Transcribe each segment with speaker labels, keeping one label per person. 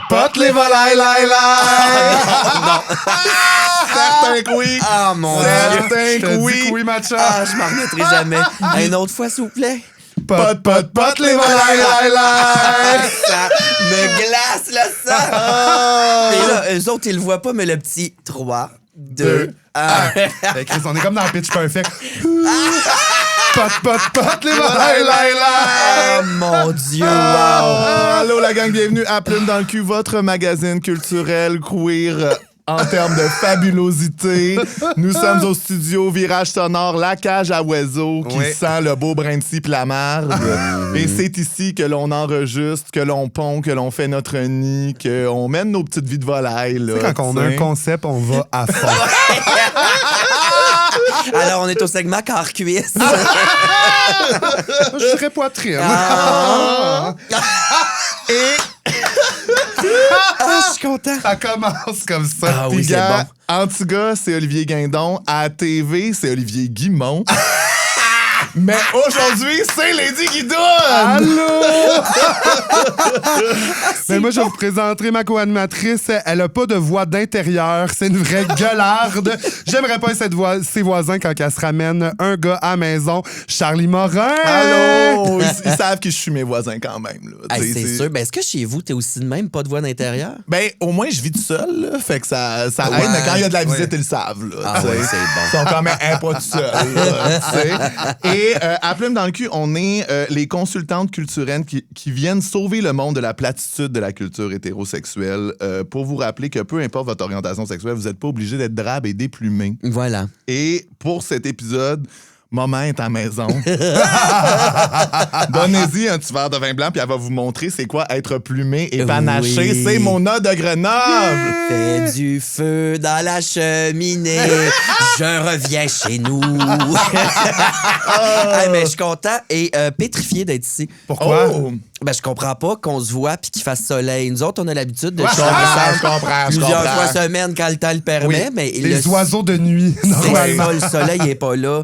Speaker 1: Pot, les volailles, Certains que oui.
Speaker 2: Ah, mon Dieu.
Speaker 1: Certains que oui.
Speaker 3: Oui, matcha.
Speaker 2: Ah, je m'en remettrai jamais. Une autre fois, s'il vous plaît.
Speaker 1: Pot, les volailles,
Speaker 2: Ça me glace le sang. Et là, eux autres, ils le voient pas, mais le petit 3, 2, 1.
Speaker 3: Ben, Chris, on est comme dans Pitch Perfect. Pot, les volailles,
Speaker 2: Oh mon Dieu, wow.
Speaker 1: Allô la gang, bienvenue à Plume dans le cul, votre magazine culturel queer en termes de fabulosité. Nous sommes au studio Virage Sonore, la cage à oiseaux qui sent le beau brin de scie pis la marde. Et c'est ici que l'on enregistre, que l'on pond, que l'on fait notre nid, qu'on mène nos petites vies de volaille. Là,
Speaker 3: quand on a un concept, on va à fond.
Speaker 2: Alors, on est au segment corps-cuisse.
Speaker 3: Je dirais poitrine.
Speaker 1: Et
Speaker 2: Ah, je suis content.
Speaker 3: Ça commence comme ça.
Speaker 2: Ah oui, c'est
Speaker 1: gars,
Speaker 2: bon.
Speaker 1: Antigua, c'est Olivier Guindon. À TV, c'est Olivier Guimont. Mais aujourd'hui, c'est Lady Guidoune!
Speaker 3: Allô! Mais moi, je vous présenterai ma co-animatrice. Elle a pas de voix d'intérieur. C'est une vraie gueularde. J'aimerais pas ses voisins quand elle se ramène un gars à la maison. Charlie Morin!
Speaker 1: Allô! Ils savent que je suis mes voisins quand même. Là.
Speaker 2: Hey, c'est sûr. Ben, est-ce que chez vous, t'es aussi de même, pas de voix d'intérieur?
Speaker 1: Ben, au moins, je vis tout seul, là, fait que ça aide, mais quand il y a de la visite, ils le savent. Là,
Speaker 2: Ah ouais, c'est bon.
Speaker 1: Ils sont quand même pas tout seuls. Là, et à Plume dans le cul, on est les consultantes culturelles qui viennent sauver le monde de la platitude de la culture hétérosexuelle pour vous rappeler que peu importe votre orientation sexuelle, vous n'êtes pas obligé d'être drabe et déplumé.
Speaker 2: Voilà.
Speaker 1: Et pour cet épisode, Maman est à la maison. Donnez-y un petit verre de vin blanc, puis elle va vous montrer c'est quoi être plumé et panaché.
Speaker 2: Oui.
Speaker 1: C'est Mona de Grenoble.
Speaker 2: Fais du feu dans la cheminée. Je reviens chez nous. Hey, mais je suis content et pétrifié d'être ici.
Speaker 3: Pourquoi?
Speaker 1: Oh.
Speaker 2: Ben, je comprends pas qu'on se voit puis qu'il fasse soleil. Nous autres, on a l'habitude de
Speaker 1: Je comprends.
Speaker 2: plusieurs fois semaine quand le temps le permet.
Speaker 3: Oui,
Speaker 2: Mais
Speaker 3: les oiseaux de nuit,
Speaker 2: c'est
Speaker 3: normalement.
Speaker 2: ça, le soleil n'est pas là.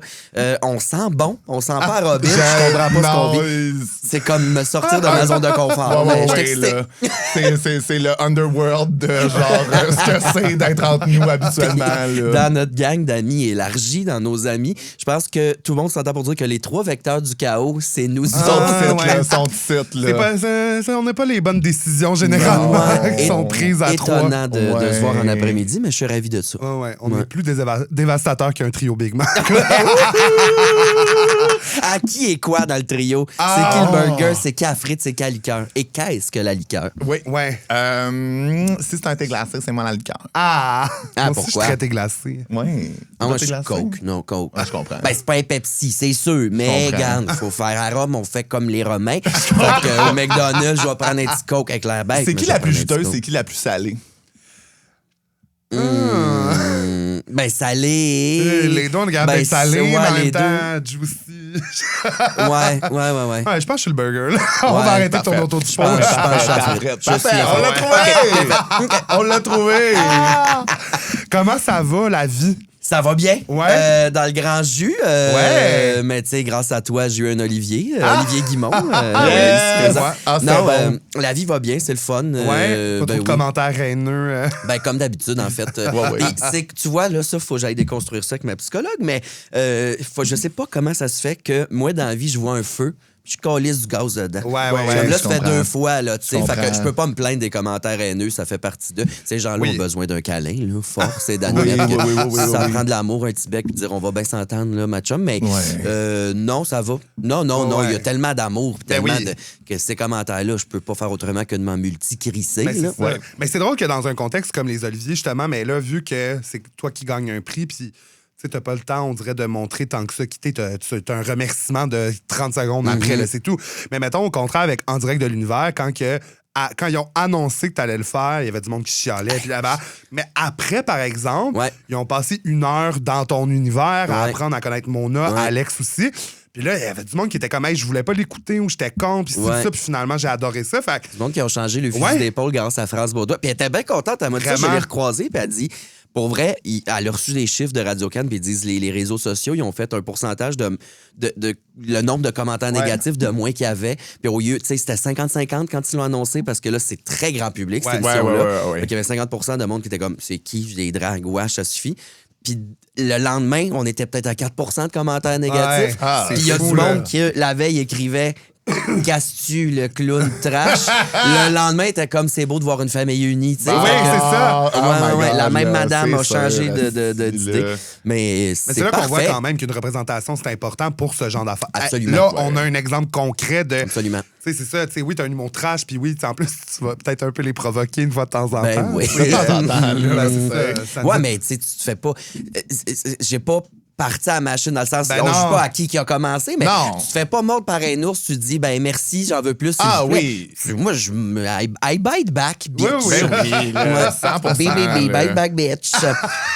Speaker 2: On sent bon, on sent pas robin. Je comprends pas ce qu'on vit. C'est comme me sortir de ma zone de confort. Mais je suis excité.
Speaker 1: C'est le underworld de genre ce que c'est d'être entre nous habituellement. Là.
Speaker 2: Dans notre gang d'amis élargie, dans nos amis, je pense que tout le monde s'entend pour dire que les 3 vecteurs du chaos, c'est nous autres.
Speaker 1: Son titre, là.
Speaker 3: On n'a pas les bonnes décisions généralement qui sont prises à 3.
Speaker 2: Étonnant de se voir en après-midi, mais je suis ravi de ça.
Speaker 3: On est plus dévastateur qu'un trio Big Mac.
Speaker 2: À qui est quoi dans le trio? C'est qui le burger? C'est qui la frite? C'est qui la liqueur? Et qu'est-ce que la liqueur?
Speaker 1: Oui.
Speaker 3: Ouais.
Speaker 1: Si c'est un thé glacé, c'est moi la liqueur.
Speaker 3: Moi aussi,
Speaker 2: pourquoi?
Speaker 3: je suis très glacé.
Speaker 1: Oui.
Speaker 2: Moi, je suis Coke. Non, Coke.
Speaker 1: Ah, je comprends.
Speaker 2: Ben, c'est pas un Pepsi, c'est sûr. Mais, regarde, il faut faire à Rome, on fait comme les Romains. Fait que, au McDonald's, je vais prendre un petit Coke avec l'air bête.
Speaker 1: C'est qui la plus juteuse? C'est qui la plus salée?
Speaker 2: Ben, salé.
Speaker 3: Les deux, on regarde
Speaker 2: Ben,
Speaker 3: salé,
Speaker 2: ouais,
Speaker 3: mais en
Speaker 2: les
Speaker 3: même temps, juicy.
Speaker 2: Ouais.
Speaker 3: Ouais, je pense que je suis le burger, là. On va arrêter de tourner autour du pot.
Speaker 2: pense-
Speaker 1: Parfait, on l'a trouvé! On l'a trouvé!
Speaker 3: Comment ça va, la vie?
Speaker 2: Ça va bien.
Speaker 3: Ouais.
Speaker 2: Dans le grand jus.
Speaker 3: Ouais.
Speaker 2: Mais tu sais, grâce à toi, j'ai eu un Olivier. Olivier Guimont.
Speaker 1: Yes.
Speaker 2: ici présent.
Speaker 1: Ah, c'est
Speaker 2: Non,
Speaker 1: bon.
Speaker 2: la vie va bien, c'est le fun.
Speaker 3: Ouais, pas trop de
Speaker 2: oui.
Speaker 3: commentaires haineux.
Speaker 2: Ben, comme d'habitude, en fait.
Speaker 1: Ouais.
Speaker 2: Et c'est que tu vois, là, ça, faut que j'aille déconstruire ça avec ma psychologue, mais je sais pas comment ça se fait que moi, dans la vie, je vois un feu. Je calisse du gaz dedans.
Speaker 3: Ouais.
Speaker 2: Comme là,
Speaker 1: je
Speaker 2: ça fait
Speaker 1: comprends.
Speaker 2: 2 fois, là, tu sais. Fait que
Speaker 1: comprends.
Speaker 2: je peux pas me plaindre des commentaires haineux, ça fait partie d'eux. Ces gens-là
Speaker 3: Oui.
Speaker 2: ont besoin d'un câlin, là, fort, c'est
Speaker 1: Oui,
Speaker 2: d'admettre que
Speaker 1: oui,
Speaker 2: ça
Speaker 1: oui.
Speaker 2: prend de l'amour, un petit bec, puis dire on va bien s'entendre, là, ma chum. Mais non, ça va. Non, il y a tellement d'amour, puis tellement que ces commentaires-là, je peux pas faire autrement que de m'en multicrisser.
Speaker 3: Ben,
Speaker 2: là.
Speaker 3: c'est ça. Mais c'est drôle que dans un contexte comme les Oliviers, justement, mais là, vu que c'est toi qui gagnes un prix, puis tu sais, t'as pas le temps, on dirait, de montrer tant que ça quitter. T'as un remerciement de 30 secondes après, là, c'est tout. Mais mettons, au contraire, avec En direct de l'univers, quand ils ont annoncé que t'allais le faire, il y avait du monde qui chialait. Puis là-bas. Mais après, par exemple, ils ont passé 1 heure dans ton univers à apprendre à connaître Mona, Alex aussi. Puis là, il y avait du monde qui était comme, hey, je voulais pas l'écouter ou j'étais con, puis c'est ça, puis finalement, j'ai adoré ça. Fait
Speaker 2: du monde qui ont changé le fusil d'épaule grâce à France Baudouin. Puis elle était bien contente. Elle m'a dit ça, je l'ai recroisée, puis elle dit, pour vrai, elle a reçu des chiffres de Radio-Can, puis ils disent les réseaux sociaux, ils ont fait un pourcentage de le nombre de commentaires négatifs de moins qu'il y avait. Puis au lieu, tu sais, c'était 50-50 quand ils l'ont annoncé, parce que là, c'est très grand public, cette émission-là. Donc, il y avait 50 de monde qui était comme, c'est qui, les dragues, wesh, ça suffit. Puis le lendemain, on était peut-être à 4 de commentaires négatifs. Puis il y a du monde qui, la veille, écrivait Casse-tu le clown trash? Le lendemain, était comme c'est beau de voir une famille unie.
Speaker 3: Oui, c'est ça.
Speaker 2: La même madame a changé d'idée. Mais
Speaker 3: c'est là qu'on voit quand même qu'une représentation, c'est important pour ce genre d'affaires.
Speaker 2: Absolument.
Speaker 3: Là, on a un exemple concret de.
Speaker 2: Absolument.
Speaker 3: Tu sais, c'est ça. Tu sais, oui, t'as un humour trash, puis oui, en plus, tu vas peut-être un peu les provoquer une fois de temps en temps.
Speaker 2: Ben oui.
Speaker 3: De temps en temps.
Speaker 2: Ouais, mais tu sais, tu te fais pas. J'ai pas parti à la machine dans le sens, on joue pas à qui a commencé, mais tu te fais pas mordre par un ours, tu te dis, ben merci, j'en veux plus.
Speaker 1: Oui.
Speaker 2: Moi, I bite back, bitch.
Speaker 1: Oui, 100%.
Speaker 2: Bite back, bitch.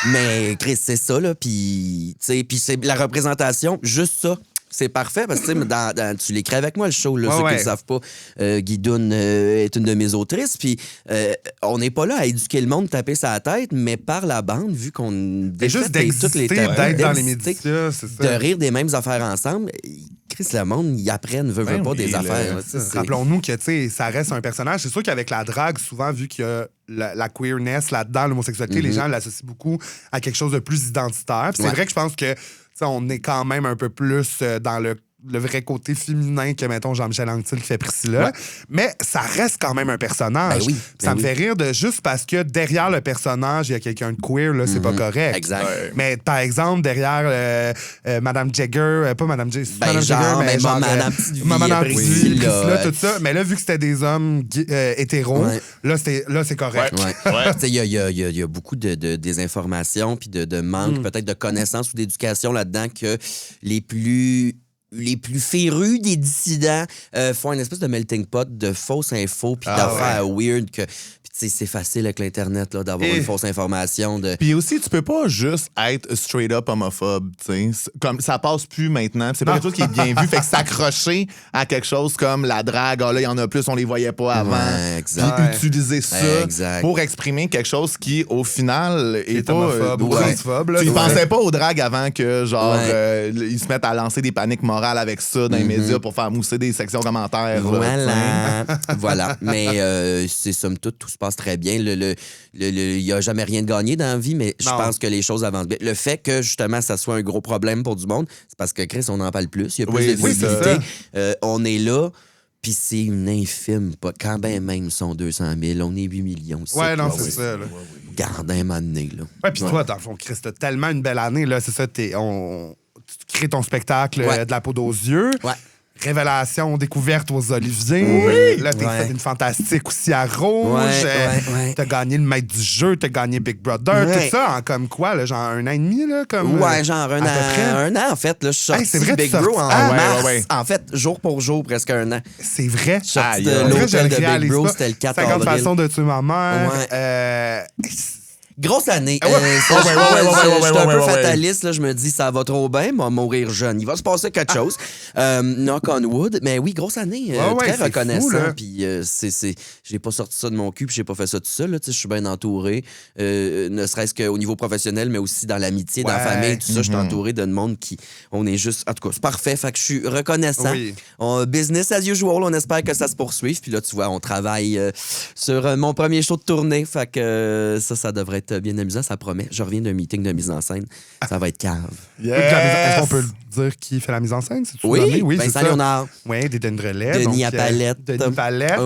Speaker 2: Mais Chris, c'est ça, là. Puis, tu sais, c'est la représentation, juste ça. C'est parfait parce que tu l'écris avec moi le show, là, ceux qui ne le savent pas. Guidoune est une de mes autrices. Puis on n'est pas là à éduquer le monde, taper sa tête, mais par la bande, vu qu'on
Speaker 3: juste toutes les têtes dans les médias, c'est ça.
Speaker 2: De rire des mêmes affaires ensemble. Chris, le monde, ils apprennent, veut pas des affaires.
Speaker 3: Rappelons-nous que ça reste un personnage. C'est sûr qu'avec la drague, souvent, vu qu'il y a la queerness là-dedans, l'homosexualité, les gens l'associent beaucoup à quelque chose de plus identitaire. Puis c'est vrai que je pense que on est quand même un peu plus dans le vrai côté féminin que, mettons, Jean-Michel Anctil qui fait Priscilla. Ouais. Mais ça reste quand même un personnage. Ça me fait rire de juste parce que derrière le personnage, il y a quelqu'un de queer, là, c'est pas correct.
Speaker 2: Exact. Ouais.
Speaker 3: Mais par exemple, derrière Madame Jagger, pas Madame Jagger,
Speaker 2: Madame Jagger, mais genre
Speaker 3: Madame Priscilla, tout ça. Mais là, vu que c'était des hommes hétéros, là, c'est correct.
Speaker 2: Il y a beaucoup de désinformation puis de manque peut-être de connaissances ou d'éducation là-dedans que les plus férus des dissidents font une espèce de melting pot de fausses infos puis d'affaires weird que... C'est facile avec l'Internet là, d'avoir une fausse information.
Speaker 1: Puis aussi, tu peux pas juste être straight up homophobe. T'sais. Comme ça passe plus maintenant. C'est pas quelque chose qui est bien vu. Fait que s'accrocher à quelque chose comme la drague, là, il y en a plus, on les voyait pas avant. Puis utiliser ça pour exprimer quelque chose qui, au final, est pas
Speaker 3: homophobe ou transphobe.
Speaker 1: Tu pensais pas aux dragues avant que, genre, ils se mettent à lancer des paniques morales avec ça dans les médias pour faire mousser des sections commentaires.
Speaker 2: Voilà. Mais c'est somme toute, tout se passe très bien. Il n'y a jamais rien de gagné dans la vie, mais je pense que les choses avancent bien. Le fait que, justement, ça soit un gros problème pour du monde, c'est parce que, Chris, on en parle plus. Il y a plus de visibilité. On est là, puis c'est une infime. Quand ben même sont 200 000, on est 8 millions.
Speaker 3: Ouais, non, c'est ça.
Speaker 2: Garde un moment donné, là.
Speaker 3: Ouais, puis toi, dans le fond, Chris, t'as tellement une belle année, là. C'est ça, tu crées ton spectacle de la poudre aux yeux.
Speaker 2: Ouais.
Speaker 3: Révélation, découverte aux Oliviers. Là, t'as fait une fantastique aussi à Rouge. T'as gagné le maître du jeu, t'as gagné Big Brother. Tout ça en comme quoi, là, genre 1 an et demi, là, comme.
Speaker 2: Genre un an, en fait. Là, je suis sorti
Speaker 3: c'est vrai,
Speaker 2: Big Bro en mars. En fait, jour pour jour, presque 1 an.
Speaker 3: C'est vrai.
Speaker 2: Je suis sorti de l'hôtel de Big Bro, c'était le 4 avril.
Speaker 3: 50 façons de tuer ma mère.
Speaker 2: Grosse année. Je suis un peu fataliste. Là, je me dis, ça va trop bien, moi, mourir jeune. Il va se passer quelque chose. Knock on wood. Mais oui, grosse année. Très reconnaissant. Puis j'ai pas sorti ça de mon cul, puis j'ai pas fait ça tout seul. Je suis bien entouré. Ne serait-ce qu'au niveau professionnel, mais aussi dans l'amitié, dans la famille, tout ça. Je suis entouré d'un monde qui... On est juste... En tout cas, c'est parfait. Fait que je suis reconnaissant. Business as usual. On espère que ça se poursuive. Puis là, tu vois, on travaille sur mon premier show de tournée. Fait que ça devrait être bien amusant, ça promet. Je reviens d'un meeting de mise en scène. Ça va être cave.
Speaker 3: Est-ce qu'on peut dire qui fait la mise en scène?
Speaker 2: Oui, Vincent Léonard.
Speaker 3: Oui, des Drolet.
Speaker 2: Denis Palette.
Speaker 3: Denis Palette.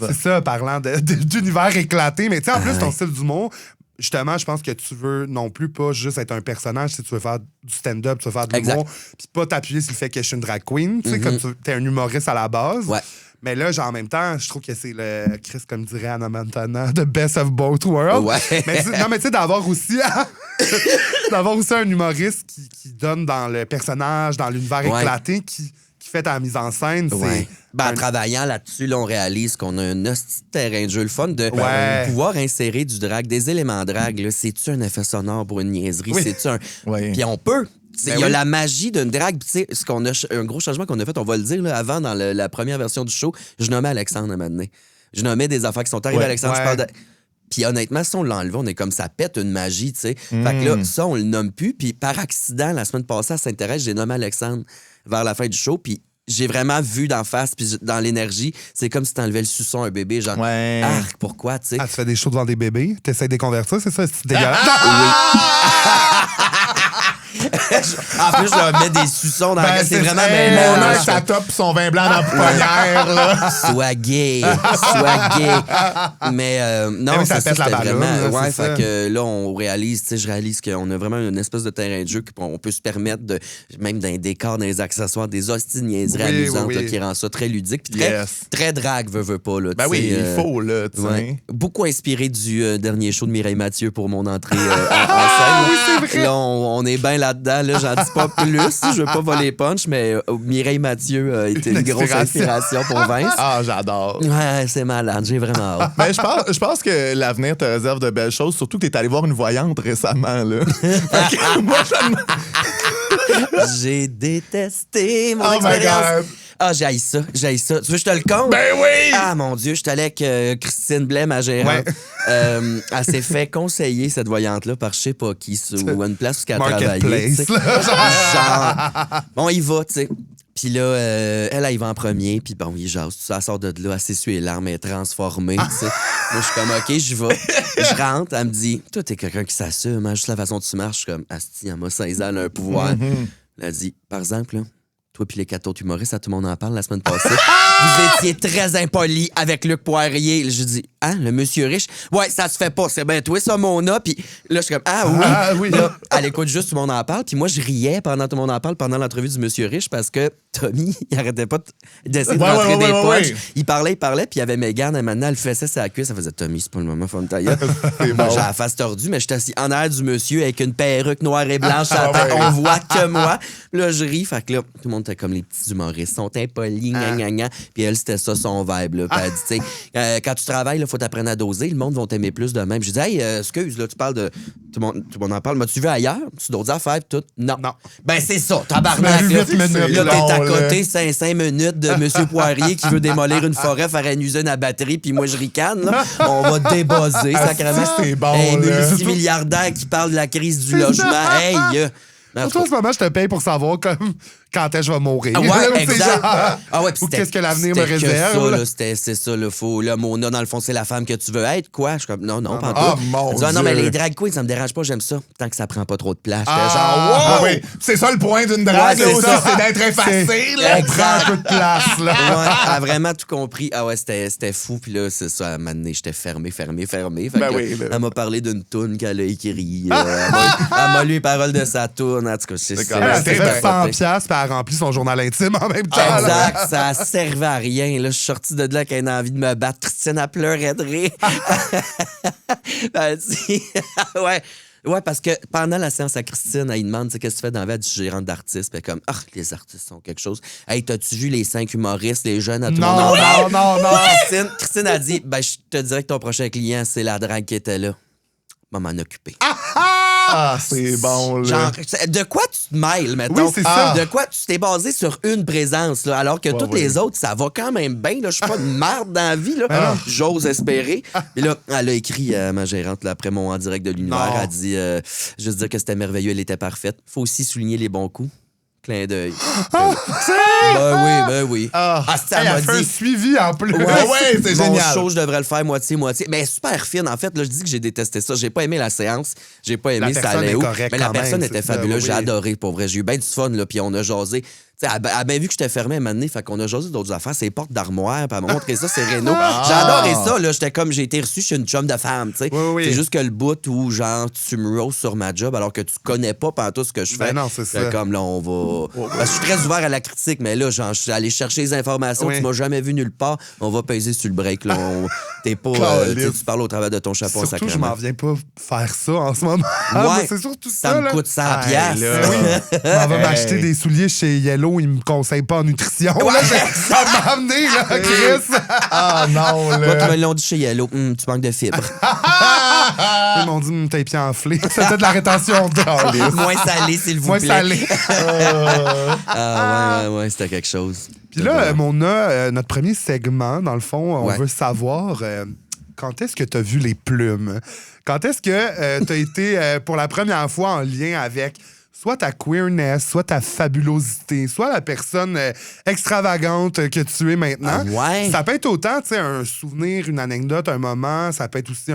Speaker 3: C'est ça, parlant d'univers éclaté. Mais tu sais, en plus, ton style d'humour, justement, je pense que tu veux non plus pas juste être un personnage. Si tu veux faire du stand-up, tu veux faire de l'humour, puis pas t'appuyer sur le fait que je suis une drag queen. Tu sais, comme tu es un humoriste à la base.
Speaker 2: Ouais.
Speaker 3: Mais là, genre, en même temps, je trouve que c'est le Chris, comme dirait Anna Montana, the best of both worlds.
Speaker 2: Ouais.
Speaker 3: Mais tu sais, d'avoir aussi un humoriste qui donne dans le personnage, dans l'univers éclaté, qui fait ta mise en scène.
Speaker 2: En travaillant là-dessus, là, on réalise qu'on a un hostie de terrain de jeu, le fun de pouvoir insérer du drag, des éléments drag. C'est-tu un effet sonore pour une niaiserie? C'est-tu un... Puis on peut. Il y a la magie d'une drague. Tu sais, un gros changement qu'on a fait, on va le dire là, avant, dans la première version du show, je nommais Alexandre un moment donné. Je nommais des affaires qui sont arrivées à Alexandre. Je parle de... Puis honnêtement, si on l'enlevait, on est comme ça pète une magie, tu sais. Fait que là, ça, on le nomme plus. Puis par accident, la semaine passée, à Sainte-Thérèse, j'ai nommé Alexandre vers la fin du show. Puis j'ai vraiment vu d'en face, puis dans l'énergie, c'est comme si t'enlevais le suçon à un bébé, genre, arc, pourquoi, tu sais.
Speaker 3: Ah, tu fais des shows devant des bébés? T'essaies de les convertir, c'est ça? C'est dégueulasse?
Speaker 2: En plus, je leur mets des suçons dans la gueule. C'est vraiment
Speaker 1: mon œil, ça top son vin blanc dans la pouponnière, là.
Speaker 2: Sois gay. Mais non,
Speaker 3: ça
Speaker 2: c'était
Speaker 3: ballonne,
Speaker 2: vraiment...
Speaker 3: là,
Speaker 2: fait que là, on réalise, tu sais, je réalise qu'on a vraiment une espèce de terrain de jeu qu'on peut se permettre de, même dans les décors, dans les accessoires, des hosties de niaiseries amusantes là, qui rend ça très ludique. Puis très drague, veut pas, là.
Speaker 1: Ben oui, il faut, là, tu sais.
Speaker 2: Beaucoup inspiré du dernier show de Mireille Mathieu pour mon entrée en scène.
Speaker 3: Oui, c'est vrai.
Speaker 2: Là, on est bien là-dedans, là, j'en dis pas plus. Je veux pas voler punch, mais Mireille Mathieu a été une grosse inspiration pour Vince.
Speaker 1: Ah, j'adore.
Speaker 2: Ouais, c'est malade, j'ai vraiment hâte.
Speaker 1: Mais je pense que l'avenir te réserve de belles choses, surtout que t'es allé voir une voyante récemment, là. Moi,
Speaker 2: j'ai détesté mon expérience. Ah, j'haïs ça. Tu veux que je te le compte?
Speaker 1: Ben oui!
Speaker 2: Ah, mon Dieu, je suis allé avec Christine Blais, ma gérante. Elle s'est fait conseiller, cette voyante-là, par je sais pas qui, ou une place où elle travaillait. Genre, bon, il va, tu sais. Puis là, elle va en premier, puis bon, il jase. Elle sort de là, elle s'essuie les larmes, elle est transformée, tu sais. Moi, je suis comme, OK, j'y vais. Je rentre, elle me dit, toi, t'es quelqu'un qui s'assume, hein, juste la façon dont tu marches. Je suis comme, asti, elle m'a 16 ans, elle a un pouvoir. Elle a dit, par exemple, là, toi puis les 4 autres humoristes, tout le monde en parle la semaine passée. Vous étiez très impoli avec Luc Poirier. Je dis, hein, le monsieur riche? Ouais, ça se fait pas. C'est bien toi, ça, Mona. Puis là, je suis comme, ah oui. Là, elle écoute juste, tout le monde en parle. Puis moi, je riais pendant tout le monde en parle, pendant l'entrevue du monsieur riche, parce que Tommy, il arrêtait pas d'essayer de rentrer des punchs. Il parlait, puis il y avait Mégane, et maintenant, elle fessait sa cuisse. Elle faisait, Tommy, c'est pas le moment, faut me tailler. J'ai la face tordue, mais j'étais assis en arrière du monsieur avec une perruque noire et blanche. On voit que moi. Là, je ris. Fait que là, tout le monde était comme les petits humoristes, sont impolis, gna. Puis elle, c'était ça son vibe. Là. Puis elle dit, tu sais, quand tu travailles, il faut t'apprendre à doser. Le monde va t'aimer plus de même. Je dis, hey, excuse, là, tu parles de. Tout le monde en parle. M'as-tu vu ailleurs? Tu d'autres affaires? Tout? Non. Ben, c'est ça, tabarnak. Là, t'es à côté, 5 minutes de M. Poirier qui veut démolir une forêt, faire une usine à batterie, puis moi, je ricane. Là. On va débosser, sacrément.
Speaker 1: C'est bon.
Speaker 2: Un multimilliardaire qui parle de la crise du logement. Hey,
Speaker 3: pour toi, en ce moment, je te paye pour savoir quand est-ce que je vais mourir.
Speaker 2: Ah ouais, exact.
Speaker 3: Ou qu'est-ce que l'avenir me réserve.
Speaker 2: C'est ça, là. Là, Mona, dans le fond, c'est la femme que tu veux être, quoi? Je suis comme, non, pas
Speaker 1: tout. Mon Dieu.
Speaker 2: Non, mais les drag queens, ça me dérange pas, j'aime ça. Tant que ça prend pas trop de place.
Speaker 1: Genre, wow! Oui. C'est ça le point d'une drague, là, aussi, c'est d'être effacé, là.
Speaker 3: Prends un peu de place, là.
Speaker 2: Ouais, elle a vraiment tout compris. Ah ouais, c'était fou. Puis là, c'est ça, à un moment donné, j'étais fermé. Fait que, elle m'a parlé d'une toune qu'elle a écrite. Elle m'a lu les paroles de sa toune. En tout cas, c'est ça.
Speaker 3: Elle a fait 100$, puis elle a rempli son journal intime en même temps.
Speaker 2: Exact, ça servait à rien. Là, je suis sorti de là avec une envie de me battre. Christine a pleuré de rire. Ouais, parce que pendant la séance à Christine, elle demande qu'est-ce que tu fais dans la vie du gérant d'artiste. Puis comme, les artistes sont quelque chose. Hey, t'as-tu vu les 5 humoristes, les jeunes à tout le monde? Non. Christine a dit, ben, je te dirais que ton prochain client, c'est la drague qui était là. M'en occuper.
Speaker 1: C'est bon, là.
Speaker 2: Genre, de quoi tu te mêles, mettons?
Speaker 3: Oui, c'est ça.
Speaker 2: De quoi tu t'es basé sur une présence, là, alors que toutes les autres, ça va quand même bien. Je suis pas de merde dans la vie, là. J'ose espérer. Puis là, elle a écrit à ma gérante, là, après mon en direct de l'univers, elle a dit, juste dire que c'était merveilleux, elle était parfaite. Faut aussi souligner les bons coups. Clin d'œil. Ben oui.
Speaker 3: Ça m'a dit. Un suivi en plus.
Speaker 1: Ouais, c'est génial.
Speaker 2: Mon show, je devrais le faire moitié-moitié. Mais super fine, en fait. Là, je dis que j'ai détesté ça. J'ai pas aimé la séance. J'ai pas aimé ça allait où. Mais la personne était fabuleuse. J'ai adoré, pour vrai. J'ai eu bien du fun, là. Puis on a jasé. Elle a bien vu que j'étais fermé à un moment donné, fait qu'on a jasé d'autres affaires, c'est portes d'armoire, puis elle m'a montré ça, c'est Renault. J'ai adoré ça, là. J'étais comme, j'ai été reçu chez une chum de femme, tu sais. C'est juste que le bout où, genre, tu me roses sur ma job alors que tu connais pas tout ce que je fais.
Speaker 3: Ben non, c'est ça.
Speaker 2: Comme là, on va. Je suis très ouvert à la critique, mais là, genre, je suis allé chercher les informations, tu m'as jamais vu nulle part, on va peser sur le break, là. T'es pas. Tu parles au travers de ton chapeau,
Speaker 3: sacrément. Je m'en viens pas faire ça en ce moment.
Speaker 2: Ouais,
Speaker 3: c'est surtout ça.
Speaker 2: Ça me coûte 100$.
Speaker 3: On va m'acheter des souliers chez Yellow. Yellow, il me conseille pas en nutrition. Là, ça m'a amené, là, Chris.
Speaker 1: Ah non, là.
Speaker 2: Moi, ils me l'ont dit chez Yellow. Tu manques de fibres.
Speaker 3: Ils m'ont dit, t'as les pieds enflés. C'était de la rétention d'eau.
Speaker 2: Moins salé, s'il vous
Speaker 3: Moins
Speaker 2: plaît.
Speaker 3: salé.
Speaker 2: Ouais, c'était quelque chose.
Speaker 3: Puis là, on a notre premier segment, dans le fond. On
Speaker 2: Ouais.
Speaker 3: veut savoir quand est-ce que tu as vu les plumes? Quand est-ce que tu as été pour la première fois en lien avec soit ta queerness, soit ta fabulosité, soit la personne extravagante que tu es maintenant?
Speaker 2: Ouais.
Speaker 3: Ça peut être autant, tu sais, un souvenir, une anecdote, un moment. Ça peut être aussi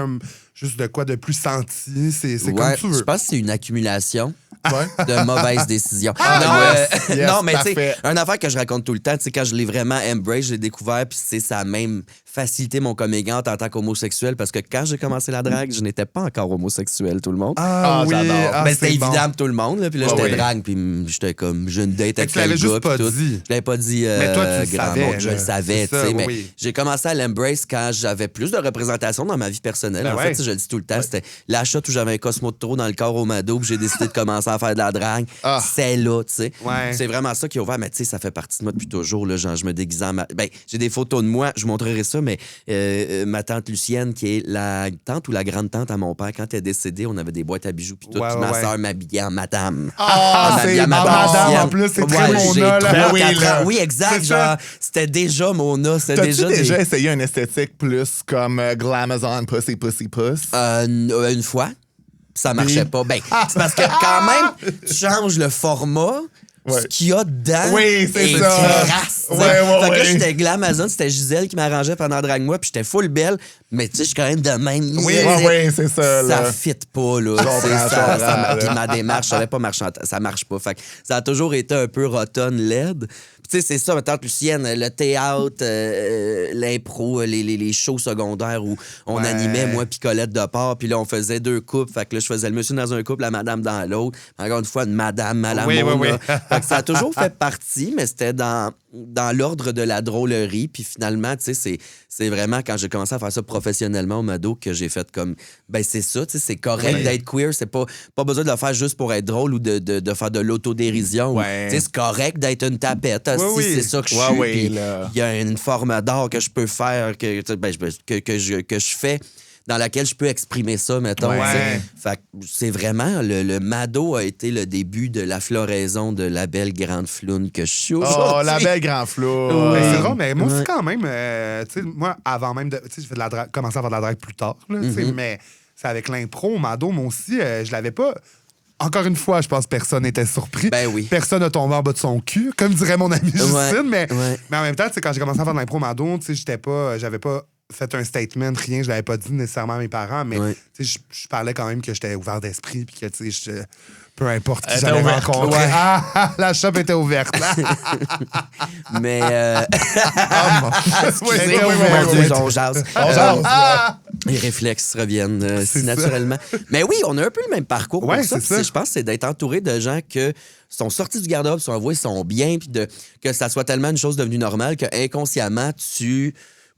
Speaker 3: juste de quoi de plus senti. C'est comme tu veux.
Speaker 2: Je pense que c'est une accumulation.
Speaker 1: Ouais.
Speaker 2: De mauvaises décisions. Non, mais tu sais, une affaire que je raconte tout le temps, tu sais, quand je l'ai vraiment embrace, je l'ai découvert, puis ça a même facilité mon coming out en tant qu'homosexuel, parce que quand j'ai commencé la drague, je n'étais pas encore homosexuel, tout le monde.
Speaker 3: Ah oui,
Speaker 1: j'adore.
Speaker 2: Ben, c'était
Speaker 3: c'est bon.
Speaker 2: évident pour tout le monde, là, puis là, j'étais
Speaker 1: oui.
Speaker 2: drague, puis j'étais comme, j'ai une date avec
Speaker 3: tu l'avais
Speaker 2: tel
Speaker 3: juste
Speaker 2: gars,
Speaker 3: pas
Speaker 2: puis tout.
Speaker 3: dit.
Speaker 2: Je l'avais pas dit
Speaker 3: Mais toi, tu le
Speaker 2: grand
Speaker 3: savais,
Speaker 2: monde, je
Speaker 3: là.
Speaker 2: le savais,
Speaker 3: C'est
Speaker 2: tu sais,
Speaker 3: ça,
Speaker 2: mais
Speaker 3: oui.
Speaker 2: j'ai commencé à l'embrace quand j'avais plus de représentation dans ma vie personnelle.
Speaker 3: Ben
Speaker 2: en
Speaker 3: ouais.
Speaker 2: fait, tu sais, je le dis tout le temps, c'était l'achat où j'avais un Cosmo de trop dans le corps au Mado, puis j'ai décidé de commencer à faire de la drague.
Speaker 1: Ah.
Speaker 2: C'est là, tu sais.
Speaker 3: Ouais.
Speaker 2: C'est vraiment ça qui a ouvert, mais tu sais, ça fait partie de moi depuis toujours, là, genre, je me déguisais en Ben, j'ai des photos de moi, je vous montrerai ça, mais ma tante Lucienne, qui est la tante ou la grande-tante à mon père, quand elle est décédée, on avait des boîtes à bijoux, puis tout,
Speaker 3: Ouais,
Speaker 2: puis
Speaker 3: ouais,
Speaker 2: ma
Speaker 3: ouais.
Speaker 2: sœur m'habillait en madame.
Speaker 1: Ah,
Speaker 2: Elle m'habillait
Speaker 1: c'est
Speaker 2: en
Speaker 3: madame,
Speaker 2: ancienne.
Speaker 3: en plus, c'est très
Speaker 2: Ouais,
Speaker 3: Mona,
Speaker 2: j'ai
Speaker 3: là.
Speaker 2: 3,
Speaker 1: Ben oui,
Speaker 2: 4
Speaker 1: là.
Speaker 2: ans. Oui, exact,
Speaker 3: C'est ça.
Speaker 2: genre, c'était déjà Mona, c'était
Speaker 1: T'as-tu déjà
Speaker 2: des...
Speaker 1: essayé une esthétique plus comme Glamazon, Pussy, Pussy, Puss?
Speaker 2: Une fois, ça marchait pas. Ben, c'est parce que quand même, tu changes le format...
Speaker 1: Ouais.
Speaker 2: Ce qu'il y a dedans
Speaker 1: Oui, c'est
Speaker 2: est
Speaker 1: ça.
Speaker 2: crasse.
Speaker 1: Ouais,
Speaker 2: Fait que là,
Speaker 1: ouais.
Speaker 2: j'étais Glamazon, c'était Gisèle qui m'arrangeait pendant Drague-moi, puis j'étais full belle, mais tu sais, je suis quand même de même.
Speaker 1: Oui, c'est ça.
Speaker 2: Ça
Speaker 1: Là.
Speaker 2: fit pas, là.
Speaker 1: comprends,
Speaker 2: C'est
Speaker 1: je comprends,
Speaker 2: puis
Speaker 1: là.
Speaker 2: ma démarche, ça n'avait pas marché, ça marche pas. Fait que ça a toujours été un peu rotonne, laide. Puis tu sais, c'est ça, ma tante Lucienne, le théâtre, l'impro, les shows secondaires où on
Speaker 3: Ouais.
Speaker 2: animait, moi, puis Colette de part, puis là, on faisait 2 couples. Fait que là, je faisais le monsieur dans un couple, la madame dans l'autre. Encore une fois, une madame à la
Speaker 3: Oui,
Speaker 2: Mona.
Speaker 3: oui, oui.
Speaker 2: Fait que ça a toujours fait partie, mais c'était dans l'ordre de la drôlerie. Puis finalement, tu sais, c'est vraiment quand j'ai commencé à faire ça professionnellement au Mado que j'ai fait comme, ben c'est ça, tu sais, c'est correct
Speaker 3: Oui.
Speaker 2: d'être queer. C'est pas besoin de le faire juste pour être drôle ou de faire de l'autodérision.
Speaker 1: Ouais.
Speaker 2: Tu sais, c'est correct d'être une tapette.
Speaker 3: Oui,
Speaker 2: Si
Speaker 3: oui.
Speaker 2: c'est ça que je
Speaker 1: Ouais,
Speaker 2: suis,
Speaker 1: oui,
Speaker 2: puis
Speaker 1: là.
Speaker 2: il y a une forme d'art que je peux faire, que je fais dans laquelle je peux exprimer ça, mettons.
Speaker 3: Ouais.
Speaker 2: tu sais. Fait que c'est vraiment... Le Mado a été le début de la floraison de la belle grande floune que je suis aujourd'hui.
Speaker 1: Oh, la belle grand flou.
Speaker 3: Mais c'est drôle, mais moi aussi, quand même, tu sais, moi, avant même de. Tu sais, j'ai fait de la drague, commencé à faire de la drague plus tard, là, tu sais, mais c'est avec l'impro, Mado, moi aussi, je l'avais pas. Encore une fois, je pense que personne n'était surpris.
Speaker 2: Ben oui.
Speaker 3: Personne n'a tombé en bas de son cul, comme dirait mon ami Justine.
Speaker 2: Ouais.
Speaker 3: Mais en même temps, tu sais, quand j'ai commencé à faire de l'impro Mado, tu sais, j'avais pas fait un statement, rien, je l'avais pas dit nécessairement à mes parents, mais
Speaker 2: Ouais.
Speaker 3: tu sais, je parlais quand même que j'étais ouvert d'esprit, puis que, tu sais, peu importe qui
Speaker 1: Elle était
Speaker 3: j'allais
Speaker 1: ouverte.
Speaker 3: rencontrer.
Speaker 1: Ouais.
Speaker 3: La shop était ouverte.
Speaker 2: Mais...
Speaker 3: Ouais,
Speaker 1: Excusez,
Speaker 3: ouais,
Speaker 2: Mon Dieu,
Speaker 3: ouais.
Speaker 2: on jase.
Speaker 1: On jase,
Speaker 2: Les réflexes reviennent
Speaker 3: C'est
Speaker 2: si
Speaker 3: ça.
Speaker 2: naturellement. Mais oui, on a un peu le même parcours
Speaker 3: Ouais,
Speaker 2: pour ça.
Speaker 3: c'est ça.
Speaker 2: Puis je pense que c'est d'être entouré de gens que sont sortis du garde-robe, sont avoués, sont bien, puis que ça soit tellement une chose devenue normale que inconsciemment,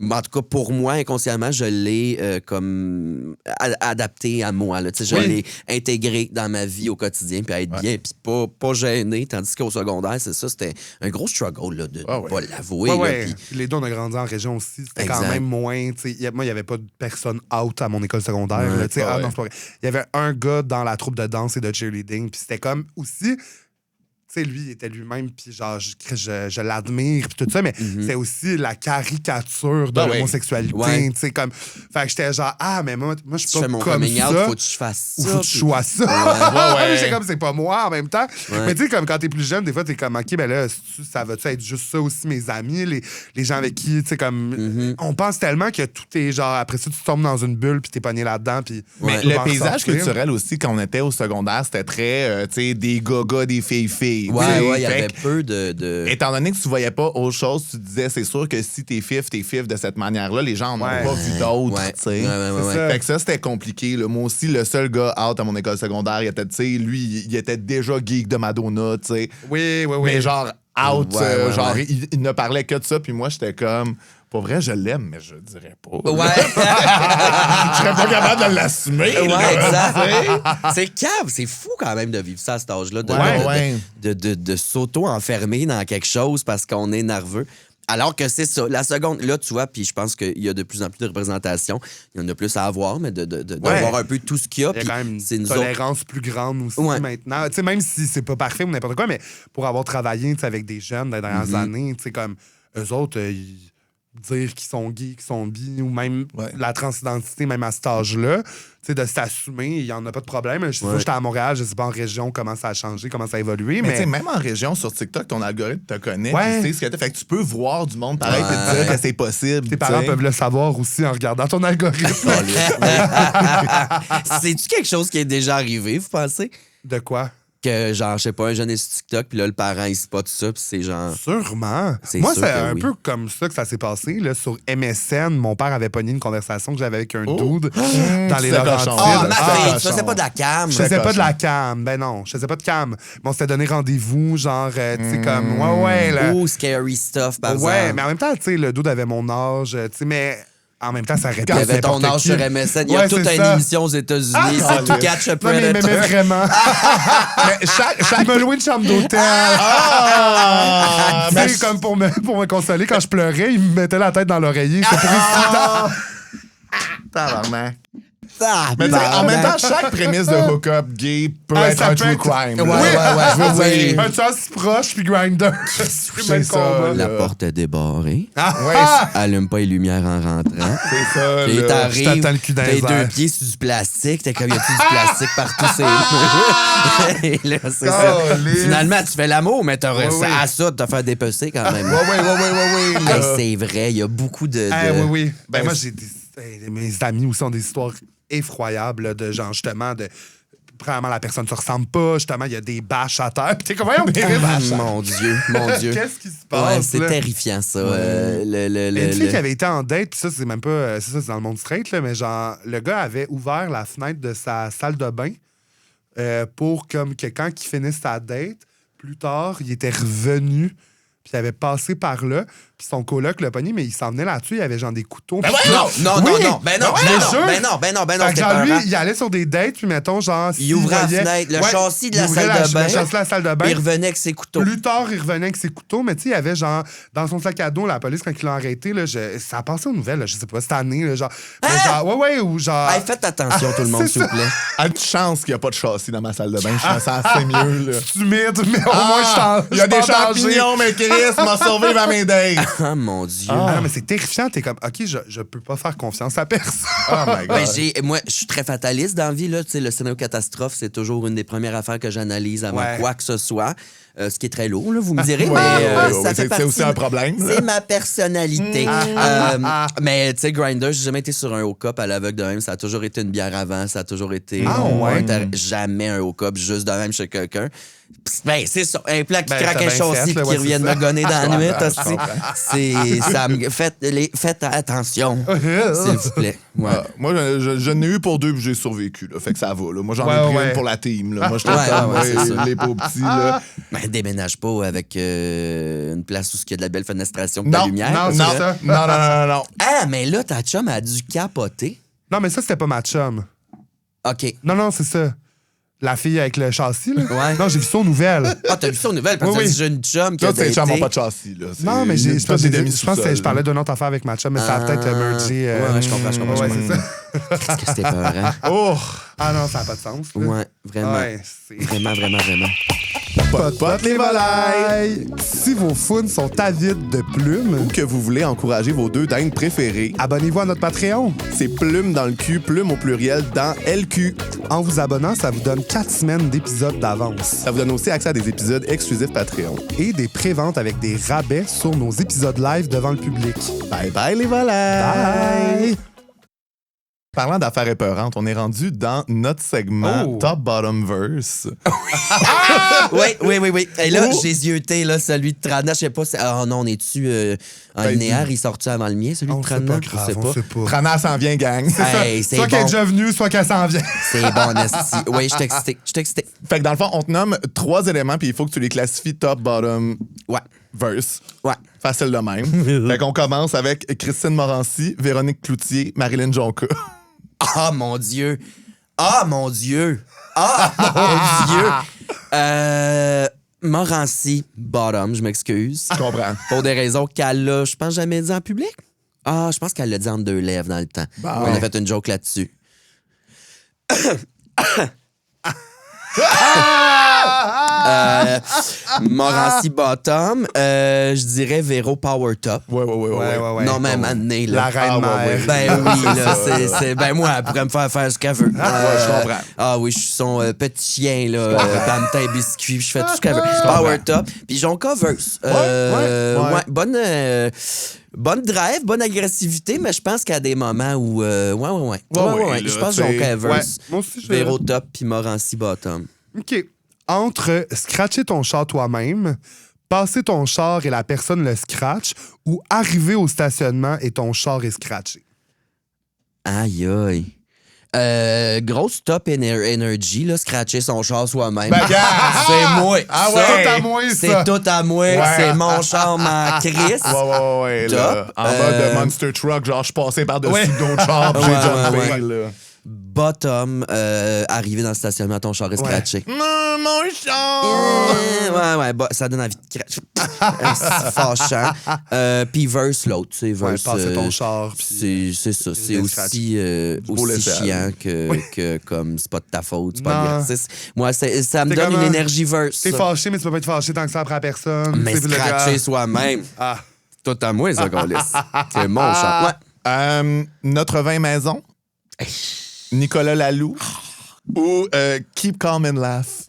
Speaker 2: en tout cas, pour moi, inconsciemment, je l'ai comme adapté à moi. Là. Je
Speaker 3: Oui.
Speaker 2: l'ai intégré dans ma vie au quotidien, puis à être bien, puis pas gêné. Tandis qu'au secondaire, c'est ça, c'était un gros struggle là, de
Speaker 1: Ah ouais.
Speaker 2: pas l'avouer.
Speaker 3: Ouais,
Speaker 2: là,
Speaker 3: ouais.
Speaker 2: puis-
Speaker 3: Puis les deux, on a grandi en région aussi. C'était quand
Speaker 2: Exact.
Speaker 3: même moins. Moi, il n'y avait pas de personne out à mon école secondaire.
Speaker 2: Ouais,
Speaker 3: là, tu sais.
Speaker 1: ouais.
Speaker 3: Non, c'est pas vrai. Il y avait un gars dans la troupe de danse et de cheerleading. Puis c'était comme aussi. Tu sais, lui, il était lui-même, puis genre, je l'admire, puis tout ça, mais c'est aussi la caricature de
Speaker 1: Ah ouais.
Speaker 3: l'homosexualité.
Speaker 2: Ouais.
Speaker 3: Tu sais, comme. Fait que j'étais genre, mais moi, je suis
Speaker 2: Si je
Speaker 3: pas
Speaker 2: fais mon
Speaker 3: comme
Speaker 2: coming
Speaker 3: ça.
Speaker 2: out, faut que je fasse
Speaker 3: Ou
Speaker 2: ça.
Speaker 3: faut que je
Speaker 2: puis-
Speaker 3: sois ça.
Speaker 1: Ouais.
Speaker 3: J'étais comme, c'est pas moi en même temps.
Speaker 2: Ouais.
Speaker 3: Mais tu sais, comme quand t'es plus jeune, des fois, t'es comme, OK, ben là, ça va-tu être juste ça aussi, mes amis, les gens avec qui, tu sais, comme. On pense tellement que tout est genre, après ça, tu tombes dans une bulle, puis t'es pogné là-dedans, puis.
Speaker 1: Mais
Speaker 3: tu peux
Speaker 1: le
Speaker 3: en
Speaker 1: paysage
Speaker 3: ressortir.
Speaker 1: culturel aussi, quand on était au secondaire, c'était très, tu sais, des gagas, des filles-filles.
Speaker 2: Ouais,
Speaker 1: tu sais.
Speaker 2: ouais, il y
Speaker 1: Fait
Speaker 2: avait
Speaker 1: que,
Speaker 2: peu de...
Speaker 1: étant donné que tu voyais pas autre chose, tu disais, c'est sûr que si t'es fif de cette manière-là, les gens en ont
Speaker 3: Ouais.
Speaker 1: pas vu d'autres,
Speaker 2: Ouais.
Speaker 1: tu sais.
Speaker 2: Ouais.
Speaker 3: ça.
Speaker 1: Fait que ça, c'était compliqué. Là. Moi aussi, le seul gars out à mon école secondaire, il était, tu sais, lui, il était déjà geek de Madonna, tu sais.
Speaker 3: Oui.
Speaker 1: Mais genre, out,
Speaker 2: Ouais,
Speaker 1: genre,
Speaker 2: ouais.
Speaker 1: Il ne parlait que de ça, puis moi, j'étais comme, Pour vrai, je l'aime, mais je dirais pas.
Speaker 2: Ouais.
Speaker 1: Je serais pas capable de l'assumer.
Speaker 2: Ouais, exact. C'est cave, c'est fou quand même de vivre ça à cet âge-là, de s'auto-enfermer dans quelque chose parce qu'on est nerveux. Alors que c'est ça. La seconde, là, tu vois, puis je pense qu'il y a de plus en plus de représentation. Il y en a plus à avoir, mais de voir un peu tout ce qu'il y a.
Speaker 3: Il y a quand même
Speaker 2: c'est
Speaker 3: une tolérance plus grande aussi maintenant. Tu sais, même si c'est pas parfait ou n'importe quoi, mais pour avoir travaillé avec des jeunes des dernières années, tu sais, comme eux autres, dire qu'ils sont gays, qu'ils sont bi, ou même la transidentité, même à cet âge-là, tu sais, de s'assumer, il n'y en a pas de problème. J'étais à Montréal, je sais pas en région comment ça a changé, comment ça a évolué. Mais tu sais,
Speaker 1: même en région, sur TikTok, ton algorithme te connaît, tu sais ce que t'as. Fait que tu peux voir du monde pareil et te dire que c'est possible.
Speaker 3: Tes parents peuvent le savoir aussi en regardant ton algorithme.
Speaker 2: C'est-tu quelque chose qui est déjà arrivé, vous pensez?
Speaker 3: De quoi?
Speaker 2: Que, genre, je sais pas, un jeune est sur TikTok, puis là, le parent, il spot ça, puis c'est genre...
Speaker 3: Sûrement. Moi, c'est un peu comme ça que ça s'est passé. Là, sur MSN, mon père avait pogné une conversation que j'avais avec un dude dans les Laurentides.
Speaker 2: Ma fille, tu faisais pas de la cam.
Speaker 3: Je faisais pas de la cam. Ben non, je faisais pas de cam. Mais on s'était donné rendez-vous, genre, tu sais, comme... Ouais, là.
Speaker 2: Oh, scary stuff, par exemple.
Speaker 3: Ouais, mais en même temps, tu sais, le dude avait mon âge, tu sais, mais... En même temps, ça aurait pu
Speaker 2: être n'importe ton âge sur MSN. Il y a toute une émission aux États-Unis. C'est To Catch a Predator.
Speaker 3: Mais vraiment. Mais chaque me louait une chambre d'hôtel. Tu sais, comme pour me consoler, quand je pleurais, il me mettait la tête dans l'oreiller. C'est pour
Speaker 1: Tabarnak. Mais en même temps, chaque prémisse de hook-up gay peut être un true crime.
Speaker 3: Ouais. Un tueur si proche, puis Grindr.
Speaker 1: C'est ça.
Speaker 2: La porte est débarrée. Allume pas les lumières en rentrant.
Speaker 1: C'est ça.
Speaker 2: Et t'arrives,
Speaker 3: t'as
Speaker 2: deux pieds sur du plastique. T'es comme, y a-tu du plastique partout? Et là, c'est ça. Finalement, tu fais l'amour, mais t'as à ça de te faire dépecer quand même.
Speaker 1: Oui.
Speaker 2: C'est vrai, il y a beaucoup de...
Speaker 3: Oui. Ben moi, j'ai mes amis aussi ont des histoires effroyables de genre, justement, de... Premièrement, la personne ne se ressemble pas. Justement, il y a des bâches à terre. Puis t'es comme,
Speaker 2: mon Dieu.
Speaker 3: Qu'est-ce qui se passe?
Speaker 2: Ouais, c'est terrifiant, ça.
Speaker 3: Une fille qui avait été en date, puis ça, c'est même pas... c'est dans le monde straight, là, mais genre, le gars avait ouvert la fenêtre de sa salle de bain pour comme que quand il finisse sa date, plus tard, il était revenu, puis il avait passé par là, puis son coloc l'a pogné, mais il s'en venait là-dessus, il y avait genre des couteaux.
Speaker 2: Non. Ben non,
Speaker 3: genre, lui, il allait sur des dates, puis mettons, genre...
Speaker 2: Il ouvrait la fenêtre, le châssis de la salle de bain.
Speaker 3: Le châssis de la salle de bain.
Speaker 2: Il revenait avec ses couteaux.
Speaker 3: Plus tard, il revenait avec ses couteaux, mais tu sais, il y avait genre, dans son sac à dos, la police, quand ils l'ont arrêté, là, ça a passé aux nouvelles, là, je sais pas, cette année, là, genre... ou genre...
Speaker 2: Hey, faites attention, tout le monde, s'il vous plaît.
Speaker 1: A une chance qu'il n'y a pas de châssis dans ma salle de bain. Je me sens assez mieux, là.
Speaker 3: C'est humide, mais au moins, je t'en...
Speaker 1: Il y a des champignons, mais Chris m'a sauvé à mes dates.
Speaker 2: Ah, mon Dieu.
Speaker 3: Ah non, mais c'est terrifiant. T'es comme, OK, je peux pas faire confiance à personne.
Speaker 1: Oh my God.
Speaker 2: Moi, je suis très fataliste dans la vie. Là. Tu sais, le scénario catastrophe, c'est toujours une des premières affaires que j'analyse avant quoi que ce soit. Ce qui est très lourd, là, vous me direz. Ça fait partie.
Speaker 1: C'est aussi un problème.
Speaker 2: C'est ma personnalité. Mais tu sais, Grindr, j'ai jamais été sur un hook-up à l'aveugle de même. Ça a toujours été une bière avant. Ça a toujours été jamais un hook-up juste de même chez quelqu'un. Ben, c'est ça. Un plat qui craque un châssis et qui revienne me gonner dans la nuit aussi. Faites attention, s'il vous plaît.
Speaker 1: Moi, je n'ai eu pour 2 puis j'ai survécu. Là, fait que ça va. Là. Moi, j'en ai pris une pour la team. Là. Moi, je t'ai les pauvres petits. Là.
Speaker 2: Ben, déménage pas avec une place où il y a de la belle fenestration et de la lumière.
Speaker 1: Non.
Speaker 2: Ah, mais là, ta chum a dû capoter.
Speaker 3: Non, mais ça, c'était pas ma chum.
Speaker 2: OK.
Speaker 3: Non, c'est ça. La fille avec le châssis, là?
Speaker 2: Ouais.
Speaker 3: Non, j'ai vu ça aux nouvelles.
Speaker 2: Ah, t'as vu ça aux nouvelles? Parce que j'ai une chum qui a daté.
Speaker 1: Ces chums n'ont pas de châssis, là.
Speaker 3: Non, mais je pense que je parlais d'une autre affaire avec ma chum, mais ça a peut-être mergé.
Speaker 2: Ouais, je comprends.
Speaker 3: Ouais, c'est ça.
Speaker 2: Qu'est-ce que c'était peurant?
Speaker 3: Oh! Ah non, ça n'a pas de sens. Là.
Speaker 2: Ouais, vraiment.
Speaker 3: Ouais,
Speaker 2: vraiment.
Speaker 1: Pot les volailles!
Speaker 3: Si vos founes sont avides de plumes
Speaker 1: ou que vous voulez encourager vos 2 dingues préférées,
Speaker 3: abonnez-vous à notre Patreon.
Speaker 1: C'est Plume dans le cul, plume au pluriel dans LQ.
Speaker 3: En vous abonnant, ça vous donne 4 semaines d'épisodes d'avance.
Speaker 1: Ça vous donne aussi accès à des épisodes exclusifs Patreon.
Speaker 3: Et des préventes avec des rabais sur nos épisodes live devant le public.
Speaker 1: Bye bye les volailles! Bye! Parlant d'affaires épeurantes, on est rendu dans notre segment Top Bottom Verse.
Speaker 2: Oui. Et là, j'ai zioté, là, celui de Trana, je sais pas. Oh non, on est-tu en linéaire? Il sort-tu avant le mien, celui de Trana?
Speaker 3: On sait pas.
Speaker 1: Trana s'en vient, gang.
Speaker 2: Hey,
Speaker 3: soit qu'elle est déjà venue, soit qu'elle s'en vient.
Speaker 2: C'est bon, Nasty. Oui, je suis excité.
Speaker 1: Fait que dans le fond, on te nomme 3 éléments, puis il faut que tu les classifies top, bottom.
Speaker 2: Ouais.
Speaker 1: verse.
Speaker 2: Ouais.
Speaker 1: Facile de même. Fait qu'on commence avec Christine Morancy, Véronique Cloutier, Marilyn Jonca.
Speaker 2: Ah, mon Dieu! Ah, mon Dieu! Ah, mon Dieu! Morancy, bottom, je m'excuse.
Speaker 1: Je comprends.
Speaker 2: Pour des raisons qu'elle a, je pense, jamais dit en public. Ah, je pense qu'elle l'a dit entre deux lèvres dans le temps.
Speaker 1: Bon.
Speaker 2: On a fait une joke là-dessus. Morancy bottom, je dirais Véro power top.
Speaker 1: Ouais.
Speaker 2: Non, même année, là.
Speaker 3: La reine mère.
Speaker 2: Ben oui, là, ben moi, elle pourrait me faire ce qu'elle veut.
Speaker 1: je comprends.
Speaker 2: Ah oui, je suis son petit chien, là, Bamtin biscuit, puis je fais tout ce qu'elle veut. Power top. Puis Jonca verse.
Speaker 1: Ouais.
Speaker 2: Bonne drive, bonne agressivité, mais je pense qu'il y a des moments où... Ouais. Je pense Jonca verse.
Speaker 3: Moi aussi,
Speaker 2: Véro top, puis Morancy bottom.
Speaker 3: OK. Entre scratcher ton char toi-même, passer ton char et la personne le scratch, ou arriver au stationnement et ton char est scratché.
Speaker 2: Aïe, aïe. Grosse top energy, là, scratcher son char soi-même.
Speaker 1: Ben, gars!
Speaker 2: C'est moi.
Speaker 1: Ah
Speaker 2: Ça,
Speaker 1: ouais!
Speaker 3: C'est à moi, ça.
Speaker 2: c'est tout à moi. C'est mon char, ma Chris.
Speaker 1: Ouais, là.
Speaker 2: Top.
Speaker 1: En mode Monster Truck, genre, je suis passé par-dessus d'autres chars, puis j'ai jumpé, là.
Speaker 2: Bottom, arriver dans le stationnement, ton char est scratché.
Speaker 1: Mon char!
Speaker 2: Ouais, ça donne envie de cracher. C'est fâchant. Puis verse l'autre, tu sais, verse.
Speaker 3: passer ton char, puis
Speaker 2: c'est ça. C'est aussi
Speaker 1: laisser
Speaker 2: chiant que comme c'est pas de ta faute, c'est pas
Speaker 3: Non.
Speaker 2: de l'exercice. Moi, ça me
Speaker 3: T'es
Speaker 2: donne
Speaker 3: comme
Speaker 2: une énergie verse.
Speaker 3: T'es fâché, mais tu peux pas être fâché tant que ça après la personne.
Speaker 2: Mais
Speaker 3: Tu sais, puis le
Speaker 2: scratcher
Speaker 3: gars-
Speaker 2: soi-même.
Speaker 3: Ah.
Speaker 2: Tout à moi, ça, qu'on laisse. C'est mon char. Ouais.
Speaker 1: Notre vin maison, Nicolas Laloux ou Keep Calm and Laugh.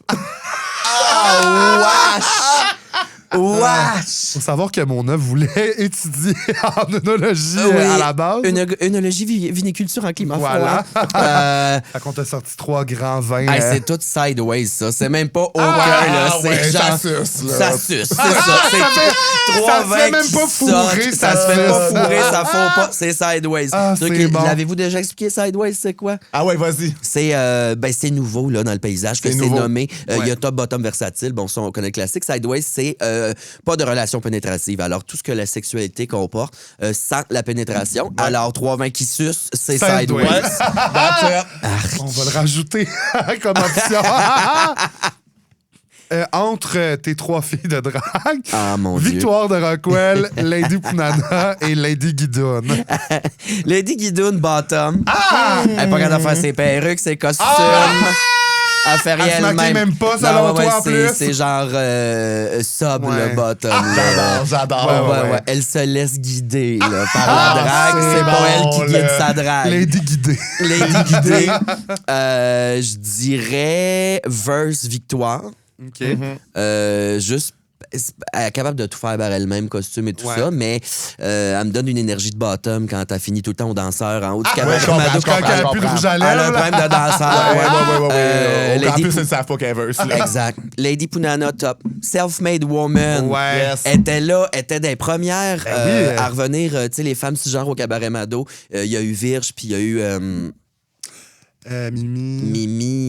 Speaker 2: Wesh!
Speaker 3: Faut savoir que mon œuvre voulait étudier en œnologie à la base.
Speaker 2: Œnologie, viniculture en climat
Speaker 3: Voilà.
Speaker 2: froid.
Speaker 3: Fait qu'on t'a sorti 3 grands vins.
Speaker 2: Hey, c'est tout sideways, ça. C'est même pas aucun, là. C'est
Speaker 1: ouais,
Speaker 2: genre...
Speaker 1: ça suce, là.
Speaker 2: Ça suce, c'est ça. C'est trois
Speaker 3: ça se fait
Speaker 2: vins
Speaker 3: même
Speaker 2: qui
Speaker 3: pas fourrer,
Speaker 2: sortent.
Speaker 3: ça
Speaker 2: se fait pas
Speaker 3: suce.
Speaker 2: fourrer, ça fond pas. C'est sideways.
Speaker 3: Ah,
Speaker 2: Truc,
Speaker 3: c'est bon.
Speaker 2: L'avez-vous déjà expliqué, sideways, c'est quoi?
Speaker 1: Ah ouais, vas-y.
Speaker 2: C'est nouveau, là, dans le paysage, que
Speaker 1: C'est
Speaker 2: c'est
Speaker 1: nouveau.
Speaker 2: nommé. Il
Speaker 3: Ouais.
Speaker 2: y a top, bottom, versatile. Bon, ça, on connaît le classique. Sideways, c'est pas de relation pénétrative. Alors, tout ce que la sexualité comporte sans la pénétration. Alors, 3 vins qui sucent, c'est sideways.
Speaker 3: On va le rajouter comme option. Entre tes 3 filles de drague,
Speaker 2: Ah, mon Dieu.
Speaker 3: Victoire de Rockwell, Lady Punana et Lady Guidoune.
Speaker 2: Lady Guidoune, bottom. Elle est pas capable de faire ses perruques, ses costumes. Elle fait rien
Speaker 3: Elle se maquille
Speaker 2: elle-même.
Speaker 3: même pas,
Speaker 2: Non,
Speaker 3: selon toi, en
Speaker 2: c'est-
Speaker 3: plus.
Speaker 2: C'est genre sub,
Speaker 3: Ouais.
Speaker 2: le bottom. là.
Speaker 1: J'adore.
Speaker 2: Ouais. Elle se laisse guider là, par la drague.
Speaker 1: c'est
Speaker 2: C'est pas
Speaker 1: bon,
Speaker 2: elle qui guide
Speaker 1: là.
Speaker 2: sa drague.
Speaker 3: Lady Guidée.
Speaker 2: Lady guidée. Je dirais verse Victoire.
Speaker 3: OK.
Speaker 2: Juste, elle est capable de tout faire par elle-même, costume et tout
Speaker 3: Ouais.
Speaker 2: ça, mais elle me donne une énergie de bottom quand elle finit tout le temps au danseur en haut du
Speaker 1: ouais,
Speaker 2: cabaret
Speaker 1: je comprends,
Speaker 2: Mado.
Speaker 1: je comprends,
Speaker 3: Quand elle a plus de rouge à
Speaker 2: Elle a un
Speaker 3: lèvres. là.
Speaker 2: problème de danseur.
Speaker 1: Au
Speaker 2: Lady
Speaker 1: campus,
Speaker 2: Pou-
Speaker 1: ils ne savent pas qu'elle verse, là.
Speaker 2: Exact. Lady Punana, top. Self-made woman.
Speaker 3: Ouais.
Speaker 1: Yes.
Speaker 2: Était là, était des premières
Speaker 3: oui.
Speaker 2: à revenir, tu sais, les femmes genre au cabaret Mado. Il y a eu Virge, puis il y a eu
Speaker 3: Mimi.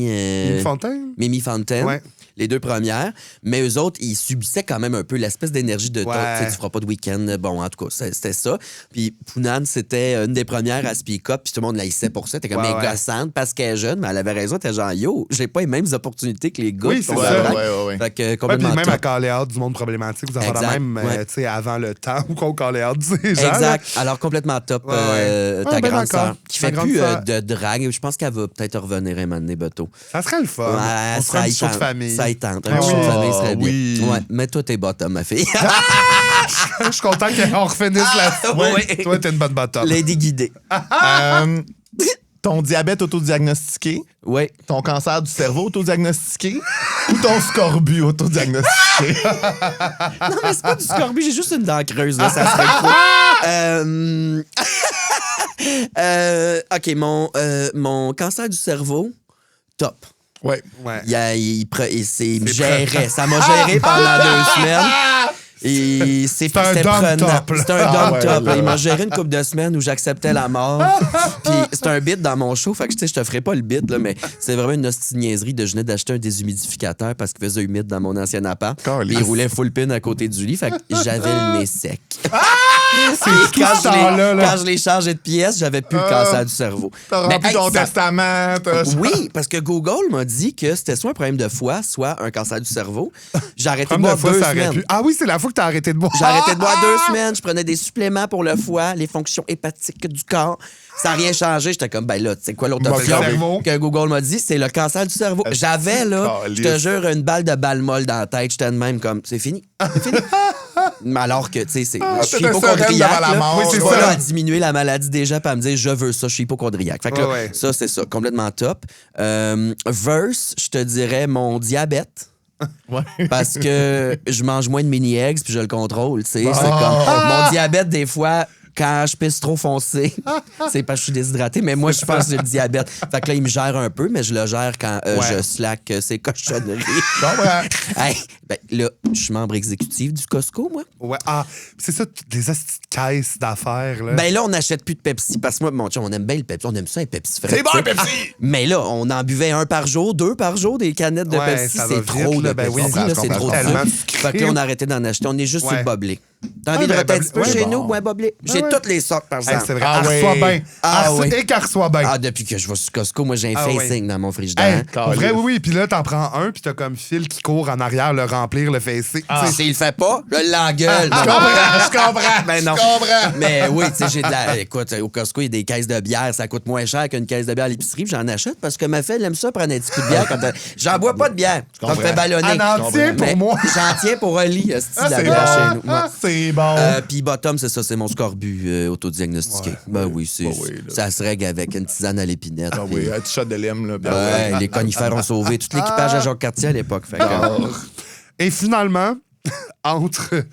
Speaker 2: Mimi
Speaker 3: Fontaine?
Speaker 2: Mimi Fontaine.
Speaker 3: Ouais.
Speaker 2: Les 2 premières. Mais eux autres, ils subissaient quand même un peu l'espèce d'énergie de
Speaker 3: Ouais.
Speaker 2: tu sais, tu feras pas de week-end. Bon, en tout cas, c'était ça. Puis Pounane, c'était une des premières à speak up. Puis tout le monde la haïssait pour ça. T'es comme
Speaker 3: Ouais,
Speaker 2: elle est
Speaker 3: ouais.
Speaker 2: gossante parce qu'elle est jeune. Mais elle avait raison. T'es genre, yo, j'ai pas les mêmes opportunités que les gars
Speaker 3: Oui,
Speaker 2: qui font
Speaker 3: c'est
Speaker 2: la
Speaker 3: ça.
Speaker 2: drague.
Speaker 1: Ouais.
Speaker 2: Fait que
Speaker 3: Ouais, puis
Speaker 2: complètement
Speaker 3: même à
Speaker 2: top.
Speaker 3: caller out du monde problématique, vous avez
Speaker 2: Exact,
Speaker 3: la même,
Speaker 2: ouais.
Speaker 3: tu sais, avant le temps où qu'on callait out ces gens. là.
Speaker 2: Exact. Alors, complètement top,
Speaker 3: Ouais, ouais.
Speaker 2: ta
Speaker 3: Ouais, ben
Speaker 2: grande
Speaker 3: d'accord.
Speaker 2: sœur. Qui
Speaker 3: Ma
Speaker 2: fait
Speaker 3: grande
Speaker 2: plus
Speaker 3: sœur.
Speaker 2: de drague. Je pense qu'elle va peut-être revenir un moment donné, Beto.
Speaker 3: Ça serait le fun.
Speaker 2: Ouais,
Speaker 3: On se fera un
Speaker 2: y
Speaker 3: petit show de
Speaker 2: tente.
Speaker 3: famille.
Speaker 2: Ça y tente. Un
Speaker 3: Ah
Speaker 2: petit show de
Speaker 3: oui.
Speaker 2: famille serait bien.
Speaker 1: oui.
Speaker 2: Ouais, mais toi, t'es bottom, ma fille.
Speaker 3: Je suis content qu'on refinisse là-dessus.
Speaker 2: ouais.
Speaker 3: Toi, t'es une bonne bottom.
Speaker 2: Lady guidée.
Speaker 1: Ton diabète autodiagnostiqué,
Speaker 2: Oui.
Speaker 1: ton cancer du cerveau autodiagnostiqué ou ton scorbut autodiagnostiqué?
Speaker 2: Non, mais c'est pas du scorbut, j'ai juste une dent creuse, là, ça serait cool. OK, mon cancer du cerveau, top.
Speaker 1: Ouais.
Speaker 3: Ouais.
Speaker 2: Il me gérait. Ça m'a géré pendant 2 semaines. Et c'était
Speaker 3: un dump
Speaker 2: prenant.
Speaker 3: top, là.
Speaker 2: C'était un dump top.
Speaker 1: là.
Speaker 2: Il m'a géré une couple de semaines où j'acceptais la mort. Puis c'était un bit dans mon show. Fait que je te ferai pas le bit, là, mais c'est vraiment une hostie niaiserie de je venais d'acheter un déshumidificateur parce qu'il faisait humide dans mon ancien appart. Puis il roulait full pin à côté du lit. Fait que j'avais le nez sec. Quand je l'ai changé de pièce, j'avais plus le cancer du cerveau.
Speaker 1: T'as rempli ton testament.
Speaker 2: Oui, parce que Google m'a dit que c'était soit un problème de foie, soit un cancer du cerveau. J'ai arrêté de boire 2 semaines.
Speaker 3: Ah oui, c'est la fois que t'as arrêté de boire.
Speaker 2: J'ai arrêté de boire 2 semaines. Je prenais des suppléments pour le foie, les fonctions hépatiques du corps. Ça n'a rien changé. J'étais comme, ben là, c'est quoi l'autre option que Google m'a dit? C'est le cancer du cerveau. J'avais, là, je te jure, une balle de balle molle dans la tête. J'étais de même comme, c'est fini. C'est fini. Mais alors que, tu sais, je suis hypochondriaque. Je suis là à diminuer la maladie des gens et à me dire, je veux ça, je suis hypochondriaque. Fait que là, ça, c'est ça, complètement top. Verse, je te dirais mon diabète. Parce que je mange moins de mini-eggs puis je le contrôle, tu sais. C'est comme mon diabète, des fois, quand je pisse trop foncé, c'est parce que je suis déshydraté, mais moi, je pense que j'ai le diabète. Fait que là, il me gère un peu, mais je le gère quand je slack ces cochonneries. Hey, ben, là, je suis membre exécutif du Costco, moi.
Speaker 3: Ouais. Ah, c'est ça, des astuces de caisse d'affaires, là.
Speaker 2: Ben là, on n'achète plus de Pepsi parce que moi, mon chum, on aime bien le Pepsi. On aime ça, un Pepsi frais.
Speaker 1: C'est bon, un Pepsi!
Speaker 2: Mais là, on en buvait 1 par jour, 2 par jour, des canettes de Pepsi. C'est trop de Pepsi, c'est trop de sucre. Fait que là, on a arrêté d'en acheter. On est juste sur le boblé. T'as envie de retenir un petit peu chez nous? Ouais, boblé. J'ai toutes les sortes, par exemple.
Speaker 3: C'est vrai. Reçoit bien. Et qu'elle reçoit bien.
Speaker 2: Ah, depuis que je vais sur Costco, moi, j'ai un facing dans mon frigidaire.
Speaker 3: Pour vrai, oui. Puis là, t'en prends un, puis t'as comme Phil qui court en arrière le remplir, le facing.
Speaker 2: S'il le fait pas, je l'engueule.
Speaker 3: Je comprends.
Speaker 2: Ben non.
Speaker 3: Je comprends.
Speaker 2: Mais oui, tu sais, j'ai de la. Écoute, au Costco, il y a des caisses de bière. Ça coûte moins cher qu'une caisse de bière à l'épicerie. J'en achète parce que ma fille, elle aime ça prendre un petit coup de bière. J'en bois pas de bière. Ça me fait ballonner.
Speaker 3: J'en tiens pour moi.
Speaker 2: J'en tiens pour Oli, la bière chez nous.
Speaker 1: C'est bon.
Speaker 2: Puis bottom, c'est ça, c'est mon scorbut autodiagnostiqué. Ben oui, ça se règle avec une tisane à l'épinette.
Speaker 1: Ah oui, un petit shot de lime, là.
Speaker 2: Ouais, les conifères ont sauvé tout l'équipage à Jacques-Cartier à l'époque.
Speaker 3: Et finalement, entre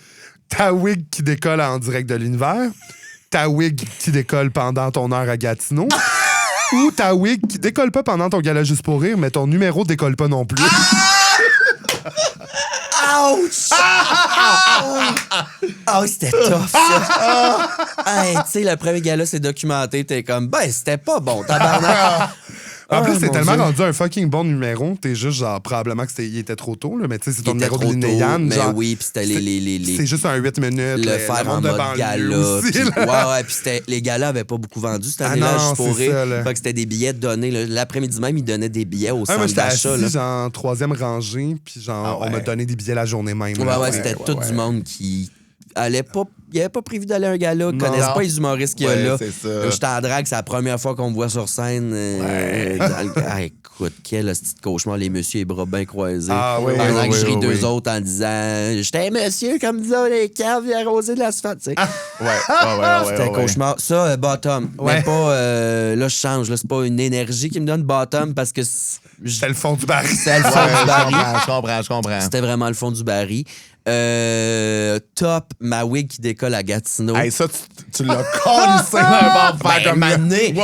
Speaker 3: ta wig qui décolle en direct de l'univers, ta wig qui décolle pendant ton heure à Gatineau, ou ta wig qui décolle pas pendant ton gala juste pour rire, mais ton numéro décolle pas non plus.
Speaker 2: Ouch! Oh, c'était tough, ça. Hey, tu sais, le premier gars-là, c'est documenté. T'es comme, ben, c'était pas bon, tabarnak.
Speaker 3: En plus, c'est tellement rendu un fucking bon numéro. T'es juste genre, probablement qu'il était trop tôt, là, mais tu sais, c'est ton numéro de Linéane.
Speaker 2: Mais oui, puis c'était les.
Speaker 3: C'est juste un 8 minutes.
Speaker 2: Le faire en mode gala. Ouais, puis les galas avaient pas beaucoup vendu cette année-là, juste pour rire. Fait que c'était des billets donnés. L'après-midi même, ils donnaient des billets au centre d'achat.
Speaker 3: Moi, j'étais assis, genre, 3e rangée, puis genre, on m'a donné des billets la journée même.
Speaker 2: Ouais, c'était tout du monde qui allait pas. Il avait pas prévu d'aller à un gala, ne connaissait pas les humoristes qu'il y a là. J'étais en drague, c'est la première fois qu'on me voit sur scène. Écoute, quel petit cauchemar, les messieurs, les bras bien croisés. Pendant que je ris d'eux autres en disant j'étais un monsieur, comme disaient les caves, il arrosé de l'asphalte. C'était un cauchemar. Ça, bottom. Mais pas. Là, je change. Là, c'est pas une énergie qui me donne bottom parce que.
Speaker 3: C'est le fond du baril.
Speaker 2: C'est le fond du baril.
Speaker 1: Je comprends.
Speaker 2: C'était vraiment le fond du baril. Top, ma wig qui décolle à Gatineau.
Speaker 1: Hey, ça, tu l'as collissé d'un bord faire comme
Speaker 2: année.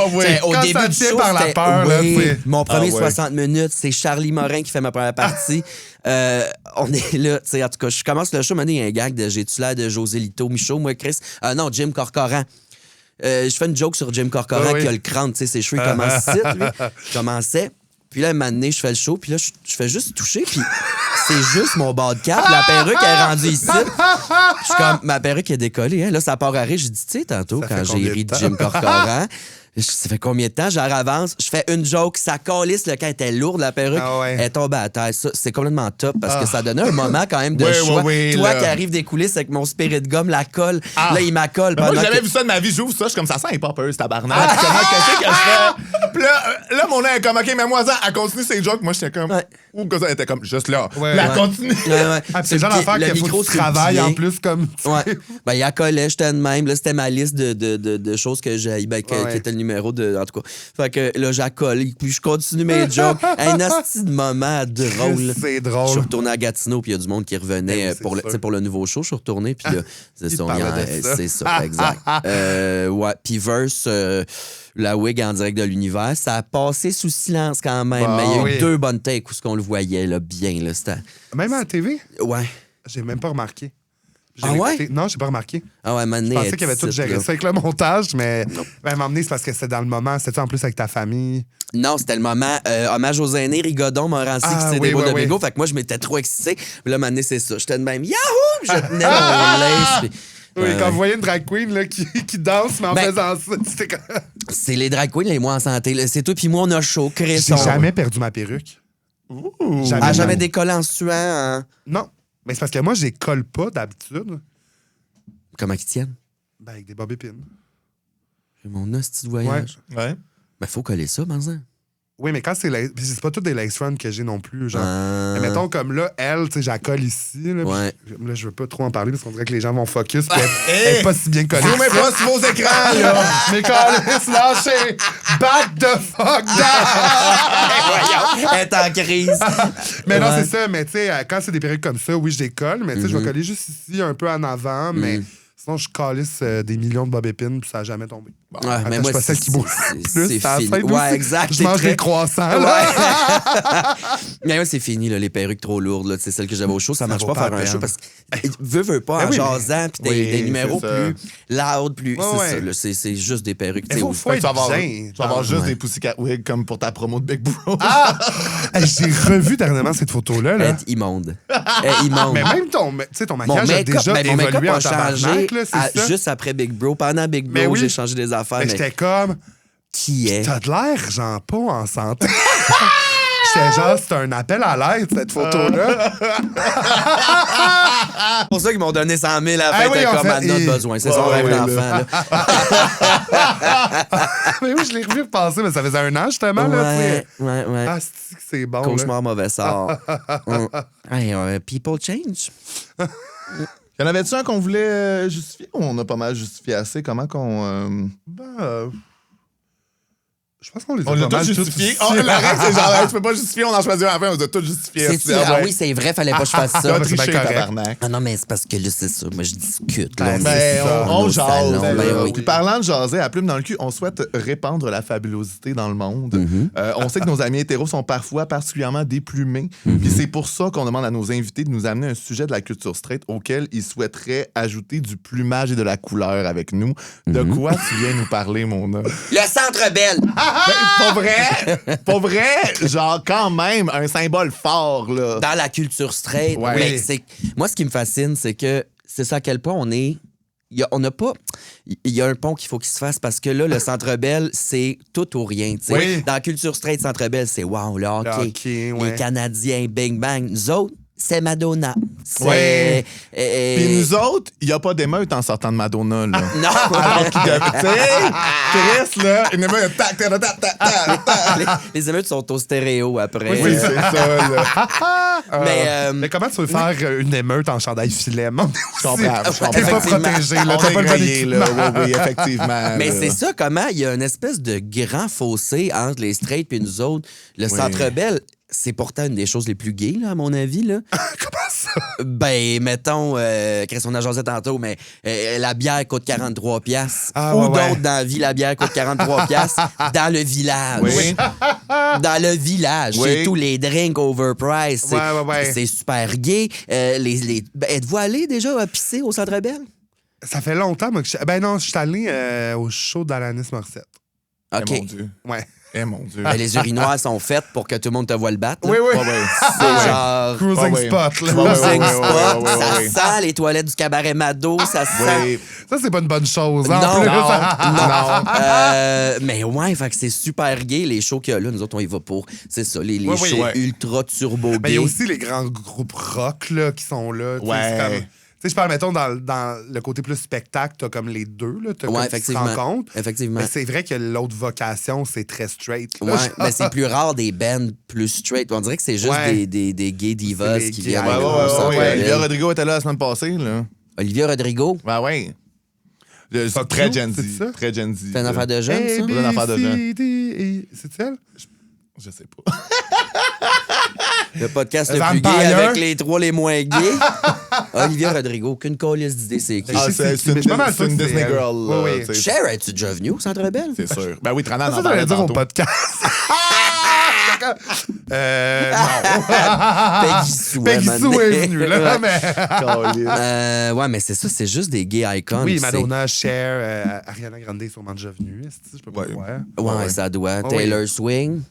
Speaker 2: Au
Speaker 3: quand
Speaker 2: début
Speaker 3: ça
Speaker 2: du
Speaker 3: tient
Speaker 2: show,
Speaker 3: par la peur,
Speaker 2: mon premier 60 minutes, c'est Charlie Morin qui fait ma première partie. On est là, tu sais, en tout cas, je commence le show, maintenant, il y a un gag de j'ai-tu l'air de José Lito, Michaud, moi, Chris? Non, Jim Corcoran. Je fais une joke sur Jim Corcoran qui a le crâne, tu sais, ses cheveux, ils commencent ici, lui. Je commençais. Puis là, un moment donné, je fais le show, puis là, je fais juste toucher, puis c'est juste mon bas de cap. La perruque est rendue ici. Je suis comme, ma perruque est décollée. Hein. Là, ça part à rire. J'ai dit, tu sais, tantôt, quand j'ai ri de Jim Corcoran, ça fait combien de temps? J'en avance. Je fais une joke, ça calisse, le camp était lourd, la perruque. Elle est tombée à terre. Ça, c'est complètement top parce que ça donnait un moment quand même de choix. Toi qui arrives des coulisses avec mon spirit gum, la colle, là, il m'accole.
Speaker 1: Moi, j'ai jamais vu ça de ma vie. J'ouvre ça, je suis comme ça sent pas peur, tabarnak. Qu'est-ce que je fais? Puis là, mon œil est comme, OK, mais moi, ça, elle continue ses jokes. Moi, j'étais comme, ou que ça, elle était comme, juste là. Elle continue.
Speaker 3: C'est le genre d'affaire qu'il faut que tu travailles en plus comme.
Speaker 2: Ben, il accolait, j'étais de même. Là, c'était ma liste de choses que j'ai, qui était le numéro de. En tout cas. Fait que là, j'accole, puis je continue mes jokes. Un asti de moment drôle.
Speaker 3: C'est drôle.
Speaker 2: Je suis retourné à Gatineau, puis il y a du monde qui revenait pour le nouveau show. Je suis retourné, puis là, c'est ça, exact. Puis Verse, la wig en direct de l'univers, ça a passé sous silence quand même, mais il y a eu 2 bonnes takes où ce qu'on le voyait là, bien. Là,
Speaker 3: même à la TV?
Speaker 2: Ouais.
Speaker 3: J'ai même pas remarqué.
Speaker 2: Ah ouais?
Speaker 3: Écouté... Non, j'ai pas remarqué.
Speaker 2: Ah ouais,
Speaker 3: Je pensais qu'il y avait tout géré ça avec le montage, mais à un moment donné, c'est parce que c'était dans le moment. C'était en plus avec ta famille?
Speaker 2: Non, c'était le moment hommage aux aînés, Rigodon, Morancy, qui s'est des boules de bingo. Fait que moi, je m'étais trop excité. Puis là, à un moment donné, c'est ça. J'étais de même, yahoo! Puis je tenais mon lace. Puis...
Speaker 3: Oui, quand vous voyez une drag queen là, qui danse, mais en faisant ça, c'était comme...
Speaker 2: C'est les drag queens les moins en santé. Là. C'est toi puis moi, on a chaud.
Speaker 3: J'ai jamais perdu ma perruque.
Speaker 2: Jamais décollé en suant. Hein?
Speaker 3: Non. Mais c'est parce que moi, je les colle pas d'habitude.
Speaker 2: Comment qu'ils tiennent?
Speaker 3: Ben, avec des bobépines.
Speaker 2: Mon hostie de voyage.
Speaker 1: Ouais.
Speaker 2: Ben, faut coller ça, Manzan.
Speaker 3: Oui, mais quand c'est lace... Puis c'est pas toutes des lace runs que j'ai non plus. Genre. Mais mettons, comme là, elle, tu sais, j'ai la colle ici. Là, là, je veux pas trop en parler parce qu'on dirait que les gens vont focus. Puis elle est pas si bien collée.
Speaker 1: Vous mettez pas sur vos écrans, là.
Speaker 3: Mais quand elle lâcher, back the fuck down!
Speaker 2: Elle est en crise.
Speaker 3: Mais non, c'est ça. Mais tu sais, quand c'est des perruques comme ça, oui, je les colle. Mais tu sais, je vais coller juste ici, un peu en avant. Mais sinon, je calisse des millions de bobépines, puis ça n'a jamais tombé. Bon,
Speaker 2: mais moi,
Speaker 3: pas celle qui bouge plus.
Speaker 2: C'est fini. Ouais, exact.
Speaker 3: Je mange des croissants. Là.
Speaker 2: Mais moi, c'est fini, là, les perruques trop lourdes. C'est celle que j'avais au show. Ça marche pas faire un show parce que veux pas en jasant, puis des numéros plus loud, plus. C'est ça, c'est juste des perruques.
Speaker 3: Tu vas
Speaker 1: avoir juste des Pussycat Wigs comme pour ta promo de Big Bro.
Speaker 3: J'ai revu dernièrement cette photo-là.
Speaker 2: Elle est immonde. Immonde.
Speaker 3: Mais même ton maquillage a déjà évolué en tabarnak, là, c'est ça?
Speaker 2: Juste après Big Bro. Pendant Big Bro, j'ai changé des affaires.
Speaker 3: Mais j'étais comme...
Speaker 2: Qui est?
Speaker 3: T'as de l'air, genre, pas en santé. J'étais genre, c'est un appel à l'aide, cette photo-là.
Speaker 2: C'est pour ça qu'ils m'ont donné 100 000 à la fête comme à notre besoin. C'est son rêve d'enfant.
Speaker 3: Mais oui, je l'ai revu repenser, mais ça faisait 1 an, justement.
Speaker 2: Ouais.
Speaker 3: Ah, c'est bon.
Speaker 2: Cauchemar mauvais sort. People change.
Speaker 1: Y en avait-tu un qu'on voulait justifier ou on a pas mal justifié assez? Comment qu'on...
Speaker 3: Je pense qu'on les a
Speaker 1: on l'a
Speaker 3: pas mal
Speaker 1: tous justifié. La règle, c'est genre, tu peux pas justifier, on en choisit un à la fin, on les a tous justifiés.
Speaker 2: Oui, c'est vrai, fallait pas que je fasse ça.
Speaker 1: C'est triché, tabarnak.
Speaker 2: Ah non, mais c'est parce que là, c'est ça. Moi, je discute. Là,
Speaker 1: on jase.
Speaker 2: Oui.
Speaker 1: Puis parlant de jaser, à plume dans le cul, on souhaite répandre la fabulosité dans le monde. On sait que nos amis hétéros sont parfois particulièrement déplumés. Puis c'est pour ça qu'on demande à nos invités de nous amener un sujet de la culture straight auquel ils souhaiteraient ajouter du plumage et de la couleur avec nous. De quoi tu viens nous parler, mon homme?
Speaker 2: Le Centre Bell!
Speaker 1: Pas vrai, genre quand même un symbole fort, là.
Speaker 2: Dans la culture straight.
Speaker 1: Ouais.
Speaker 2: Mais moi, ce qui me fascine, c'est que c'est ça à quel point on est... On n'a pas... Il y a un pont qu'il faut qu'il se fasse parce que là, le Centre Bell, c'est tout ou rien.
Speaker 3: Oui.
Speaker 2: Dans la culture straight, Centre Bell, c'est wow, le hockey, les Canadiens, Bing Bang. Nous autres, c'est Madonna.
Speaker 1: Ouais. Puis nous autres, il n'y a pas d'émeute en sortant de Madonna, là.
Speaker 2: Non!
Speaker 1: Alors qu'il devait... Tu sais, Chris, là, une émeute, tac, tac, tac, tac, tac.
Speaker 2: Les émeutes sont au stéréo après.
Speaker 1: Oui, c'est ça, là.
Speaker 3: Mais comment tu veux faire une émeute en chandail filet?
Speaker 1: Je comprends.
Speaker 3: T'es pas protégé, là. T'as pas le bon équipement.
Speaker 1: Oui, effectivement.
Speaker 2: Mais c'est ça, comment il y a une espèce de grand fossé entre les straights et nous autres. Le Centre Bell... C'est pourtant une des choses les plus gays, là, à mon avis. Là.
Speaker 3: Comment ça?
Speaker 2: Ben, mettons, qu'est-ce qu'on a jasé tantôt, mais la bière coûte 43$. Ou d'autres dans la vie, la bière coûte 43$ dans le village.
Speaker 1: Oui.
Speaker 2: Dans le village.
Speaker 1: Oui.
Speaker 2: C'est tous les drinks overpriced. C'est super gay. Êtes-vous allé déjà pisser au Centre Bell?
Speaker 3: Ça fait longtemps, moi, que ben non, je suis allé au show d'Alanis Morissette.
Speaker 2: OK.
Speaker 1: Eh mon Dieu.
Speaker 3: Ouais.
Speaker 1: Eh mon Dieu.
Speaker 2: Ben, les urinoirs sont faits pour que tout le monde te voit le battre. Là.
Speaker 3: Oui.
Speaker 2: C'est genre...
Speaker 3: Cruising spot. Là.
Speaker 2: Cruising spot. Ça sent les toilettes du cabaret Mado. Ça sent...
Speaker 3: Ça, c'est pas une bonne chose.
Speaker 2: Non.
Speaker 3: Non.
Speaker 2: Mais ouais, fait que c'est super gay, les shows qu'il y a là. Nous autres, on y va pour. C'est ça, les shows ultra turbo
Speaker 3: Mais il y
Speaker 2: gay.
Speaker 3: a aussi les grands groupes rock là, qui sont là.
Speaker 1: Ouais.
Speaker 3: Tu sais, je parle, mettons, dans le côté plus spectacle, t'as comme les deux, là. T'as comme tu te rencontres.
Speaker 2: Effectivement.
Speaker 3: Mais c'est vrai que l'autre vocation, c'est très straight. Là,
Speaker 2: ouais, mais c'est plus rare des bands plus straight. On dirait que c'est juste des gay divas qui viennent.
Speaker 1: Olivia Rodrigo était là la semaine passée, là.
Speaker 2: Olivia Rodrigo?
Speaker 1: Ben oui. C'est très Gen Z. Très Gen Z.
Speaker 2: C'est une affaire de jeunes, ça?
Speaker 1: C'est une affaire de jeunes.
Speaker 3: C'est elle?
Speaker 1: Je sais pas.
Speaker 2: Le podcast le plus gay avec les trois les moins gays. Olivia Rodrigo, aucune colisse d'idée, c'est qui?
Speaker 1: C'est une Disney Girl.
Speaker 2: Cher, es-tu déjà venu au Centre Bell?
Speaker 1: C'est sûr. Ben oui, Trana
Speaker 3: en parlait dire au podcast. Non. Peggy Sue est venue, là, mais...
Speaker 2: ouais, mais c'est ça, c'est juste des gay icons.
Speaker 3: Oui, Madonna, Cher, Ariana Grande est sûrement déjà venue. Je peux pas le voir.
Speaker 2: Ouais, ça doit. Taylor Swing.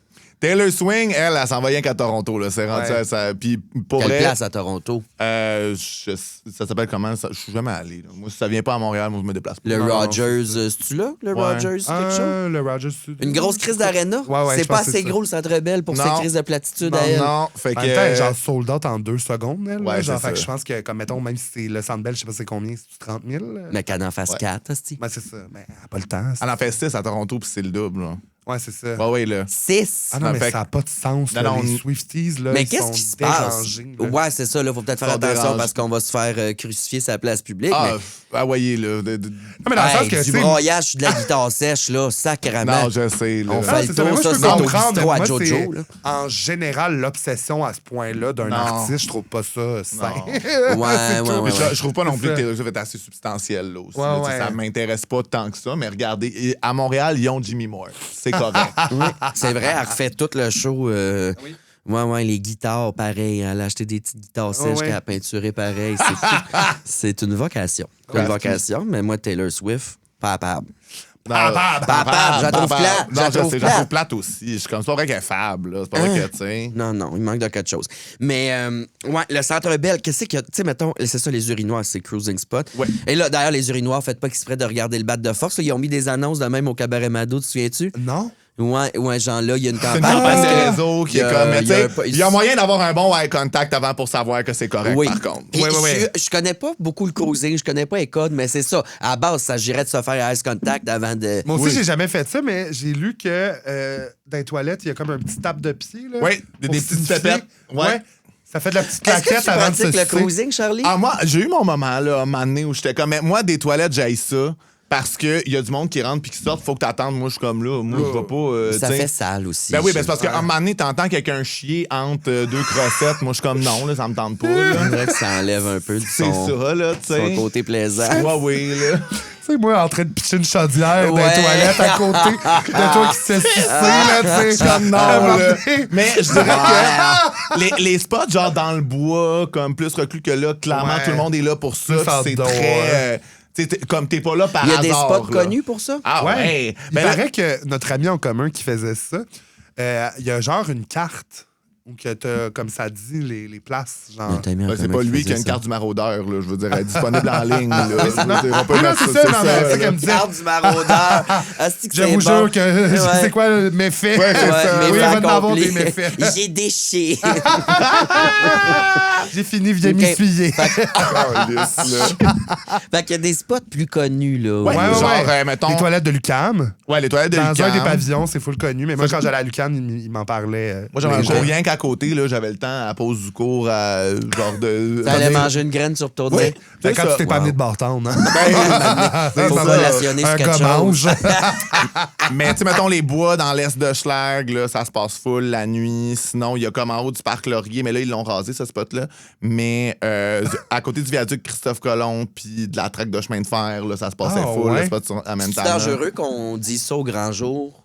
Speaker 1: Taylor Swing, elle s'en va rien qu'à Toronto. Là. C'est rendu à ça. Puis pour
Speaker 2: Quelle
Speaker 1: vrai,
Speaker 2: place à Toronto?
Speaker 1: ça s'appelle comment? Je suis jamais allé. Là. Moi, si ça vient pas à Montréal, moi, je me déplace pas.
Speaker 2: Le Rogers, c'est-tu là? Le Rogers, quelque chose?
Speaker 3: Le Rogers.
Speaker 2: Une grosse crise d'aréna?
Speaker 3: Ouais,
Speaker 2: c'est pas assez gros le Centre Bell pour ces crises de platitude à elle.
Speaker 1: Non, fait
Speaker 3: en même temps, genre sold out en 2 secondes, elle.
Speaker 1: Ouais,
Speaker 3: genre, fait que je pense que, comme mettons, même si c'est le Centre Bell, je sais pas c'est combien, c'est 30 000.
Speaker 2: Mais qu'elle en fasse 4, hostie.
Speaker 3: Ben, c'est ça. Mais elle a pas le temps.
Speaker 1: Elle en fait 6 à Toronto, puis c'est le double. Là.
Speaker 3: Ouais, c'est ça.
Speaker 1: Ouais, là.
Speaker 2: 6?
Speaker 3: Ah non, mais ça n'a pas de sens. Là, les Swifties, là,
Speaker 2: mais
Speaker 3: ils
Speaker 2: qu'est-ce
Speaker 3: sont
Speaker 2: qui se passe?
Speaker 3: Là.
Speaker 2: Ouais, c'est ça. Là, faut peut-être faire attention parce qu'on va se faire crucifier sur la place publique.
Speaker 1: Ah,
Speaker 2: mais...
Speaker 1: voyez, là.
Speaker 3: Non, mais dans le sens que
Speaker 2: du broyage de la guitare sèche, là, sacrément.
Speaker 1: Non, je sais. Là.
Speaker 2: On fait le tour,
Speaker 3: moi,
Speaker 2: ça,
Speaker 3: je peux
Speaker 2: c'est au
Speaker 3: comprendre.
Speaker 2: bistrot à
Speaker 3: Moi,
Speaker 2: Jojo.
Speaker 3: En général, l'obsession à ce point-là d'un artiste, je trouve pas ça sain.
Speaker 2: Ouais.
Speaker 1: Je trouve pas non plus que Taylor Swift est assez substantielle, là, aussi. Là, ça m'intéresse pas tant que ça, mais regardez, à Montréal, ils ont Jimmy Moore. C'est correct.
Speaker 2: C'est vrai, elle refait tout le show. Ouais, les guitares, pareil. Elle a acheté des petites guitares sèches qu'elle a peinturées pareil. C'est une vocation. C'est une vocation, mais moi, Taylor Swift, pas capable. Je la trouve plate.
Speaker 1: Je la trouve plate aussi. Je suis comme, c'est pas vrai qu'elle est fab, là. C'est pas vrai que, tu sais.
Speaker 2: Non, il manque de quelque chose. Mais, ouais, le Centre Bell, qu'est-ce qu'il y a? Tu sais, mettons, c'est ça, les urinoirs, c'est Cruising Spot.
Speaker 1: Ouais.
Speaker 2: Et là, d'ailleurs, les urinoirs, faites pas exprès de regarder le bat de force. Là, ils ont mis des annonces de même au Cabaret Mado, tu te souviens-tu?
Speaker 3: Non.
Speaker 2: Ouais, genre là, il y a une campagne.
Speaker 1: C'est une campagne de réseau qui est comme. Mais tu sais,
Speaker 2: il
Speaker 1: il y a moyen d'avoir un bon eye contact avant pour savoir que c'est correct, par contre.
Speaker 2: Puis je connais pas beaucoup le cruising, je connais pas les codes, mais c'est ça. À la base, ça s'agirait de se faire eye contact avant de.
Speaker 3: Moi aussi, j'ai jamais fait ça, mais j'ai lu que dans les toilettes, il y a comme un petit tape de pied. Là,
Speaker 1: oui, des petites tapettes. Ouais.
Speaker 3: Ça fait de la petite claquette avant de se
Speaker 2: le cruising, Charlie?
Speaker 1: Ah, moi, j'ai eu mon moment, là, un moment donné où j'étais comme. Mais moi, des toilettes, j'haïs ça. Parce qu'il y a du monde qui rentre puis qui sort, faut que t'attendes. Moi, je suis comme là. Moi, je vais pas.
Speaker 2: Ça fait sale aussi.
Speaker 1: Ben oui, ben c'est parce qu'à un moment donné, t'entends quelqu'un chier entre deux crossettes. Moi, je suis comme non, là, ça me tente pas.
Speaker 2: C'est vrai que ça enlève un peu
Speaker 1: c'est ça, là, tu sais.
Speaker 2: son côté plaisant.
Speaker 1: Oui, là.
Speaker 3: Tu sais, moi, en train de pitcher une chaudière dans les toilettes à côté de toi qui s'est sucé, là, tu sais. Comme non, là.
Speaker 1: Mais je dirais que les spots, genre dans le bois, comme plus reclus que là, clairement, tout le monde est là pour ça. C'est très. Comme t'es pas là par hasard.
Speaker 2: Il y a des spots connus pour ça?
Speaker 1: Ah ouais.
Speaker 3: Il paraît que notre ami en commun qui faisait ça, il y a genre une carte où que t'as, comme ça dit, les places. Genre.
Speaker 1: C'est pas lui qui a une carte du maraudeur, là, je veux dire, elle est disponible en ligne. Là, on peut
Speaker 3: mettre
Speaker 1: ça,
Speaker 3: c'est ça qu'elle me dit.
Speaker 2: Carte du maraudeur.
Speaker 3: Je vous jure que c'est quoi le méfait?
Speaker 1: Ouais, c'est ça.
Speaker 3: Oui, il va en avoir des méfaits.
Speaker 2: J'ai déché.
Speaker 3: J'ai fini, viens m'essuyer.
Speaker 2: Fait qu'il y a des spots plus connus, là.
Speaker 3: Ouais,
Speaker 1: genre, mettons.
Speaker 3: Les toilettes de l'UQAM.
Speaker 1: Ouais, les toilettes de l'UQAM.
Speaker 3: Dans un des pavillons, c'est full connu. Mais moi, quand j'allais à l'UQAM, il m'en parlait.
Speaker 1: Moi, j'avais un cours rien qu'à côté, là, j'avais le temps à la pause du cours, genre de.
Speaker 2: T'allais manger une graine sur ton nez.
Speaker 3: Quand tu t'es pas amené de Bartown, hein?
Speaker 2: Faut relationner ce quelque chose.
Speaker 1: Mais tu sais, mettons les bois dans l'est de Schlag, là, ça se passe full la nuit. Sinon, il y a comme en haut du parc Laurier, mais là, ils l'ont rasé, ce spot-là. Mais à côté du viaduc Christophe Colomb, puis de la traque de chemin de fer, là, ça se passait full, le spot en même temps.
Speaker 2: C'est dangereux qu'on dise ça au grand jour.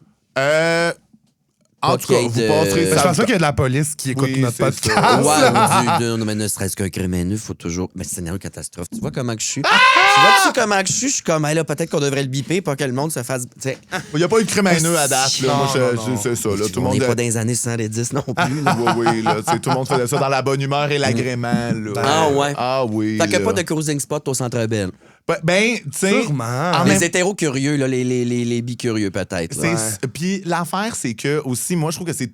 Speaker 1: En tout cas, vous passerez.
Speaker 3: Je pense pas qu'il y a de la police qui écoute notre podcast.
Speaker 2: Ouais, mais ne serait-ce qu'un criminel, faut toujours. Mais c'est une catastrophe. Tu vois comment que je suis? Tu vois comment que je suis? Je suis comme, hey, là, peut-être qu'on devrait le biper pour que le monde se fasse.
Speaker 1: Il n'y a pas eu de crime haineux à date. Là. Moi, c'est ça. Là, tout le monde
Speaker 2: n'est pas dans les années 70 non plus. Là.
Speaker 1: Oui, là, tout le monde faisait ça dans la bonne humeur et l'agrément.
Speaker 2: Ah ouais.
Speaker 1: Ah oui.
Speaker 2: Fait qu'il n'y a pas de cruising spot au Centre Bell.
Speaker 1: Ben, tu sais.
Speaker 3: Sûrement.
Speaker 2: Les hétéros curieux, là, les bicurieux, peut-être.
Speaker 1: Puis l'affaire, c'est que aussi, moi, je trouve que c'est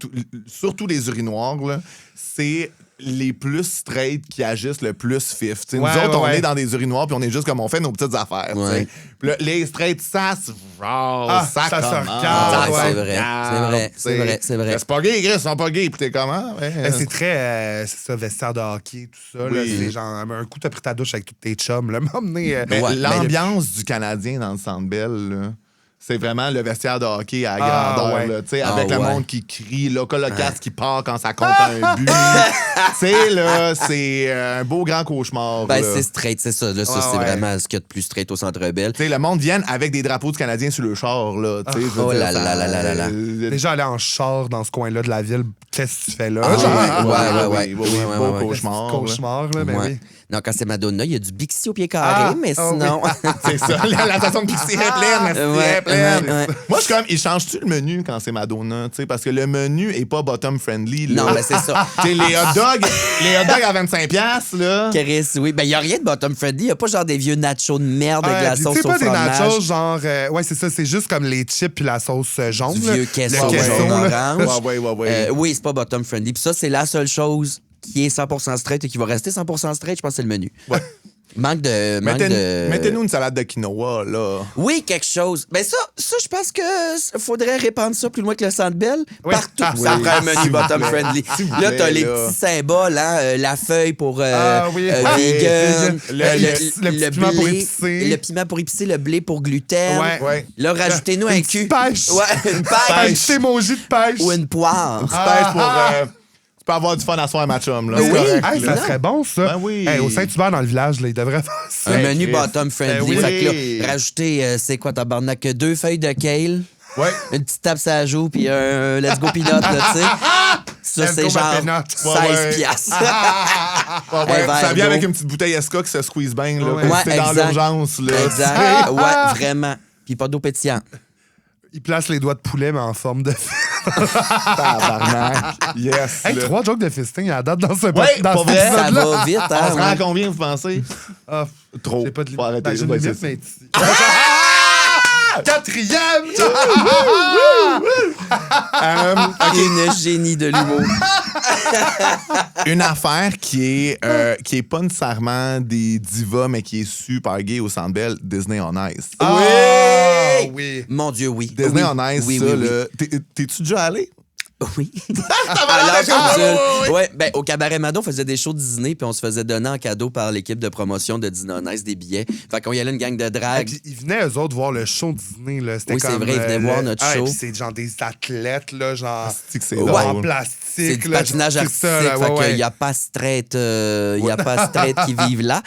Speaker 1: surtout les urinoirs, là, c'est les plus straight qui agissent le plus fif. Nous autres, on est dans des urinoirs puis on est juste comme on fait nos petites affaires. Là, les straight, ça se ça se
Speaker 3: regarde.
Speaker 2: C'est vrai.
Speaker 1: C'est pas gay, Chris, ils sont pas gays. Puis t'es comment?
Speaker 3: C'est très... c'est ça, vestiaire de hockey, tout ça. Là, c'est genre, un coup, t'as pris ta douche avec tous tes chums. L'ambiance
Speaker 1: du Canadien dans le Centre Bell, là. c'est vraiment le vestiaire de hockey à grandeur,
Speaker 3: ouais.
Speaker 1: là, avec le monde qui crie, le colocasse qui part quand ça compte un but. C'est un beau grand cauchemar.
Speaker 2: Ben,
Speaker 1: là.
Speaker 2: c'est straight, c'est ça. Là, ça, c'est vraiment ce qu'il y a de plus straight au Centre Bell.
Speaker 1: Le monde vient avec des drapeaux du Canadien sur le char. Là,
Speaker 2: Oh là là là là là.
Speaker 3: Déjà, aller en char dans ce coin-là de la ville, qu'est-ce que tu fais là?
Speaker 1: Ouais, beau cauchemar.
Speaker 3: Cauchemar, là, ben oui.
Speaker 2: Non, quand c'est Madonna, il y a du Bixi au pied carré, mais sinon...
Speaker 1: C'est ça, la station de Pixie est pleine, est pleine. Moi, je suis comme, il change-tu le menu quand c'est Madonna? Parce que le menu est pas bottom-friendly.
Speaker 2: Non, mais c'est ça.
Speaker 1: les hot dogs à 25$, là.
Speaker 2: Chris, oui. Ben, il n'y a rien de bottom-friendly. Il n'y a pas genre des vieux nachos de merde avec la sauce au fromage.
Speaker 3: C'est pas des nachos, genre... ouais, c'est ça. C'est juste comme les chips puis la sauce jaune.
Speaker 2: Du vieux queso jaune-orange. Oui, c'est pas bottom-friendly. Puis ça, c'est la seule chose qui est 100% straight et qui va rester 100% straight, je pense que c'est le menu.
Speaker 1: Ouais.
Speaker 2: Mettez-nous
Speaker 1: une salade de quinoa, là.
Speaker 2: Oui, quelque chose. Ben ça, je pense que faudrait répandre ça plus loin que le Centre Bell.
Speaker 3: Oui.
Speaker 2: Partout, ça prend un menu bottom-friendly. Là, t'as les petits symboles, hein, la feuille pour vegan,
Speaker 3: le piment pour épicer.
Speaker 2: Le piment pour épicer, le blé pour gluten.
Speaker 1: Ouais.
Speaker 2: Là, rajoutez-nous un cul.
Speaker 3: Pêche.
Speaker 2: Ouais, une pêche.
Speaker 3: Chez mon jus de pêche.
Speaker 2: Ou une poire.
Speaker 1: Pêche pour... Tu peux avoir du fun à soir, ma chum. Là.
Speaker 2: Oui.
Speaker 1: Correct,
Speaker 3: Hey, ça serait bon, ça.
Speaker 1: Ben oui.
Speaker 3: Hey, au Saint-Hubert, dans le village, là, ils devraient faire ça.
Speaker 2: Un menu bottom-friendly.
Speaker 1: Ben oui.
Speaker 2: Fait que là, rajoutez, c'est quoi, tabarnak, 2 feuilles de kale.
Speaker 1: Ouais.
Speaker 2: Une petite tape sur la joue, puis un let's go peanut, là, tu sais. Ça,
Speaker 3: Let's
Speaker 2: c'est
Speaker 3: go,
Speaker 2: genre
Speaker 3: my peanut.
Speaker 2: 16 piastres. Un verre
Speaker 1: Ça vient
Speaker 2: d'eau.
Speaker 1: avec une petite bouteille Esca qui se squeeze bien, là.
Speaker 2: Ouais,
Speaker 1: C'est dans
Speaker 2: exact.
Speaker 1: l'urgence, là.
Speaker 2: Exact. Ouais, vraiment. Puis pas d'eau pétillante.
Speaker 3: Ils placent les doigts de poulet, mais en forme de...
Speaker 1: Tabarnak. Yes.
Speaker 3: Hey,
Speaker 1: là.
Speaker 3: 3 jokes de fisting à la date dans ce
Speaker 1: Ouais,
Speaker 3: dans
Speaker 1: pour
Speaker 3: cet
Speaker 1: vrai.
Speaker 2: Ça
Speaker 3: épisode-là.
Speaker 2: va vite,
Speaker 1: On
Speaker 2: hein.
Speaker 1: se rend à
Speaker 2: ouais.
Speaker 1: combien, vous pensez?
Speaker 3: Ah,
Speaker 1: Trop.
Speaker 3: j'ai pas de
Speaker 1: Faut arrêter.
Speaker 3: Ben, j'ai
Speaker 1: Ouais,
Speaker 3: une limite,
Speaker 1: c'est
Speaker 3: mais... Quatrième!
Speaker 2: Une génie de l'humour.
Speaker 1: Une affaire qui est pas nécessairement des divas, mais qui est super gay au Centre Bell, Disney on Ice.
Speaker 3: Oui!
Speaker 2: Mon Dieu, oui.
Speaker 1: Disney
Speaker 2: Oui.
Speaker 1: on Ice,
Speaker 2: Oui,
Speaker 1: ça,
Speaker 2: oui, oui.
Speaker 1: là. T'es-tu déjà allé?
Speaker 2: Oui.
Speaker 1: l'air de-
Speaker 2: Ouais, ben, au Cabaret Mado, on faisait des shows Disney, puis on se faisait donner en cadeau par l'équipe de promotion de Disney on Ice des billets. Fait qu'on y allait une gang de
Speaker 3: Et
Speaker 2: drague.
Speaker 3: puis, ils venaient, eux autres, voir le show Disney. Là. C'était
Speaker 2: Oui, c'est
Speaker 3: comme,
Speaker 2: vrai, ils venaient voir notre show.
Speaker 3: Et puis c'est genre des athlètes, là, genre...
Speaker 1: C'est
Speaker 2: Ouais.
Speaker 3: en
Speaker 1: drôle.
Speaker 3: plastique.
Speaker 2: C'est du
Speaker 3: là,
Speaker 2: patinage
Speaker 3: c'est
Speaker 2: artistique,
Speaker 3: ça, là,
Speaker 2: fait
Speaker 3: ouais.
Speaker 2: qu'il n'y a pas straight, y a pas straight qui vivent là.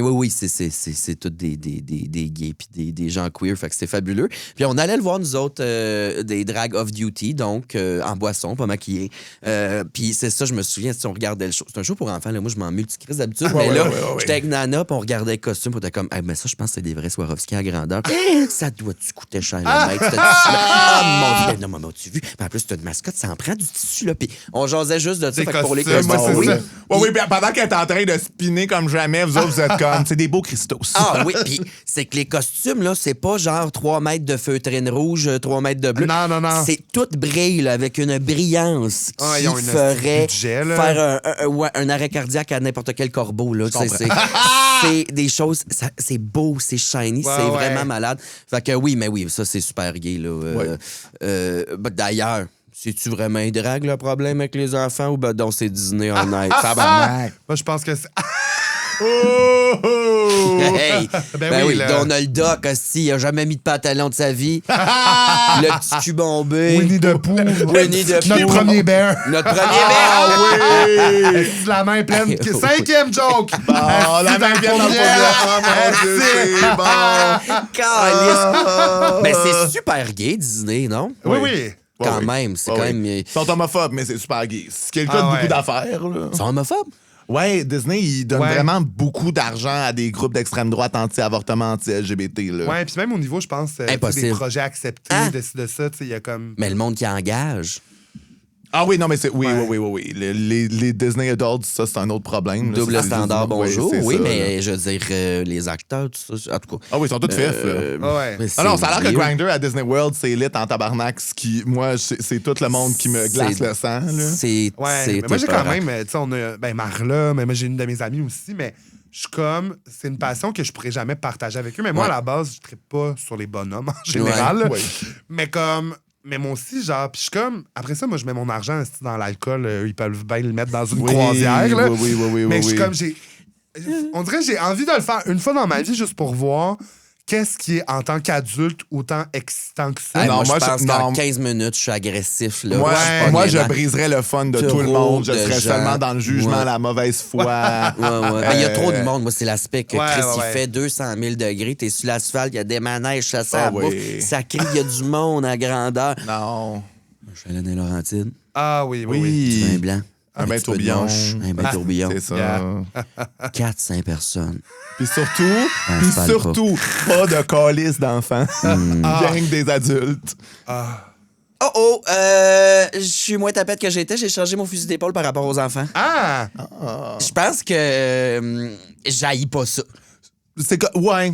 Speaker 2: Oui, c'est tous des gays puis des gens queer, fait que c'est fabuleux. Puis on allait le voir, nous autres, des drags off-duty, donc en boisson, pas maquillés. Puis c'est ça, je me souviens, si on regardait le show. C'est un show pour enfants, là, moi je m'en multicrise d'habitude, mais là, j'étais avec Nana, puis on regardait le costume, puis on était comme, mais ça, je pense que c'est des vrais Swarovski à grandeur. Ça doit-tu coûter cher, le mec, ce tissu-là? Ah, mon Dieu, non, maman, tu vu? Puis en plus, t'as une mascotte, ça en prend du tissu, là. Puis on jasait juste de ça,
Speaker 3: Des
Speaker 2: fait que pour les
Speaker 3: costumes,
Speaker 2: costumes,
Speaker 3: moi, c'est
Speaker 2: oui.
Speaker 3: ça.
Speaker 1: Oui, puis pendant qu'elle est en train de spinner comme jamais, vous autres, vous êtes comme, c'est des beaux Christos.
Speaker 2: Ah oui, puis c'est que les costumes, là, c'est pas genre 3 mètres de feutrine rouge, 3 mètres de bleu.
Speaker 3: Non.
Speaker 2: C'est tout brille, là, avec une brillance
Speaker 3: Ah,
Speaker 2: qui
Speaker 3: ils ont une
Speaker 2: ferait
Speaker 3: budget, là.
Speaker 2: faire un arrêt cardiaque à n'importe quel corbeau. Là, c'est des choses, c'est beau, c'est shiny,
Speaker 3: Ouais,
Speaker 2: c'est
Speaker 3: ouais.
Speaker 2: vraiment malade. Fait que oui, mais oui, ça, c'est super gay. Là. D'ailleurs, c'est-tu vraiment un drague, le problème avec les enfants, ou ben donc c'est Disney en night?
Speaker 1: Tabarnak.
Speaker 3: Moi, je pense que c'est...
Speaker 2: Hey!
Speaker 3: Ben oui, là.
Speaker 2: Donald Duck, aussi, il a jamais mis de pantalon de sa vie. Le petit cul bombé.
Speaker 3: Winnie the Pooh.
Speaker 2: Winnie the
Speaker 3: Notre
Speaker 2: Pooh.
Speaker 3: premier bear.
Speaker 2: Notre premier bear.
Speaker 3: Est-ce que la main pleine? 5e joke!
Speaker 1: Oh, la main bien dans le
Speaker 3: première.
Speaker 1: Oh, mon Dieu, c'est bon.
Speaker 2: Calice. Mais c'est super gay, Disney, non?
Speaker 3: Oui.
Speaker 2: Quand même, c'est
Speaker 1: Ouais,
Speaker 2: quand
Speaker 1: oui.
Speaker 2: même...
Speaker 1: Ils sont homophobes, mais c'est super gay. Ce qui est le cas de
Speaker 3: Ah,
Speaker 1: beaucoup
Speaker 3: ouais.
Speaker 1: d'affaires, là.
Speaker 2: Ils sont homophobes?
Speaker 1: Ouais, Disney, il donne
Speaker 3: Ouais.
Speaker 1: vraiment beaucoup d'argent à des groupes d'extrême droite anti-avortement, anti-LGBT, là.
Speaker 3: Ouais, puis même au niveau, je pense,
Speaker 2: Impossible.
Speaker 3: des projets acceptés,
Speaker 2: Hein?
Speaker 3: de ça, tu sais, il y a comme...
Speaker 2: Mais le monde qui engage...
Speaker 1: Ah oui, non, mais c'est... Oui. Les Disney Adults, ça, c'est un autre problème. là.
Speaker 2: Double
Speaker 1: C'est-
Speaker 2: standard, bonjour.
Speaker 1: c'est
Speaker 2: Oui,
Speaker 1: ça,
Speaker 2: mais
Speaker 1: là.
Speaker 2: je veux dire, les acteurs, tout ça, en tout cas...
Speaker 1: Ah oui, ils sont tous fifs, là.
Speaker 3: Ouais.
Speaker 2: mais
Speaker 1: Ah non, ça a l'air que
Speaker 2: weird.
Speaker 1: Grindr à Disney World, c'est lit en tabarnak, ce qui, moi, c'est tout le monde qui me glace
Speaker 2: C'est-
Speaker 1: le sang, là.
Speaker 2: C'est
Speaker 3: Ouais,
Speaker 2: c'est
Speaker 3: mais moi, j'ai quand
Speaker 2: épeurant.
Speaker 3: même, tu sais, on a, ben, Marla, mais moi, j'ai une de mes amies aussi, mais je suis comme, c'est une passion que je pourrais jamais partager avec eux, mais moi,
Speaker 2: Ouais.
Speaker 3: à la base, je ne trippe pas sur les bonhommes en général,
Speaker 1: Ouais.
Speaker 3: mais moi aussi, genre, puis je suis comme, après ça, moi, je mets mon argent esti, dans l'alcool, ils peuvent bien le mettre dans une
Speaker 1: Oui,
Speaker 3: croisière, là.
Speaker 1: oui,
Speaker 3: mais je suis
Speaker 1: oui.
Speaker 3: comme, on dirait que j'ai envie de le faire une fois dans ma vie juste pour voir qu'est-ce qui est, en tant qu'adulte, autant excitant que ça?
Speaker 2: Hey, moi, je pense qu'en 15 minutes, je suis agressif. Là.
Speaker 1: Moi, je briserais le fun de tout le monde. Je serais seulement dans le jugement, la mauvaise foi.
Speaker 2: Il y a trop de monde. Moi, c'est l'aspect que Chris, il fait 200 000 degrés. T'es sur l'asphalte, il y a des manèges, ça sent la bouffe. Ça crie, il y a du monde à grandeur. Non. Je suis allé dans les Laurentides.
Speaker 3: Ah oui.
Speaker 2: Du vin blanc.
Speaker 1: Un bain tourbillon.
Speaker 2: Un bain tourbillon.
Speaker 1: C'est ça.
Speaker 2: 4-5 personnes.
Speaker 1: Puis surtout, pas de calice d'enfants. Gang des adultes.
Speaker 2: Je suis moins tapette que j'étais. J'ai changé mon fusil d'épaule par rapport aux enfants. Je pense que j'haïs pas ça.
Speaker 1: C'est que... Ouais.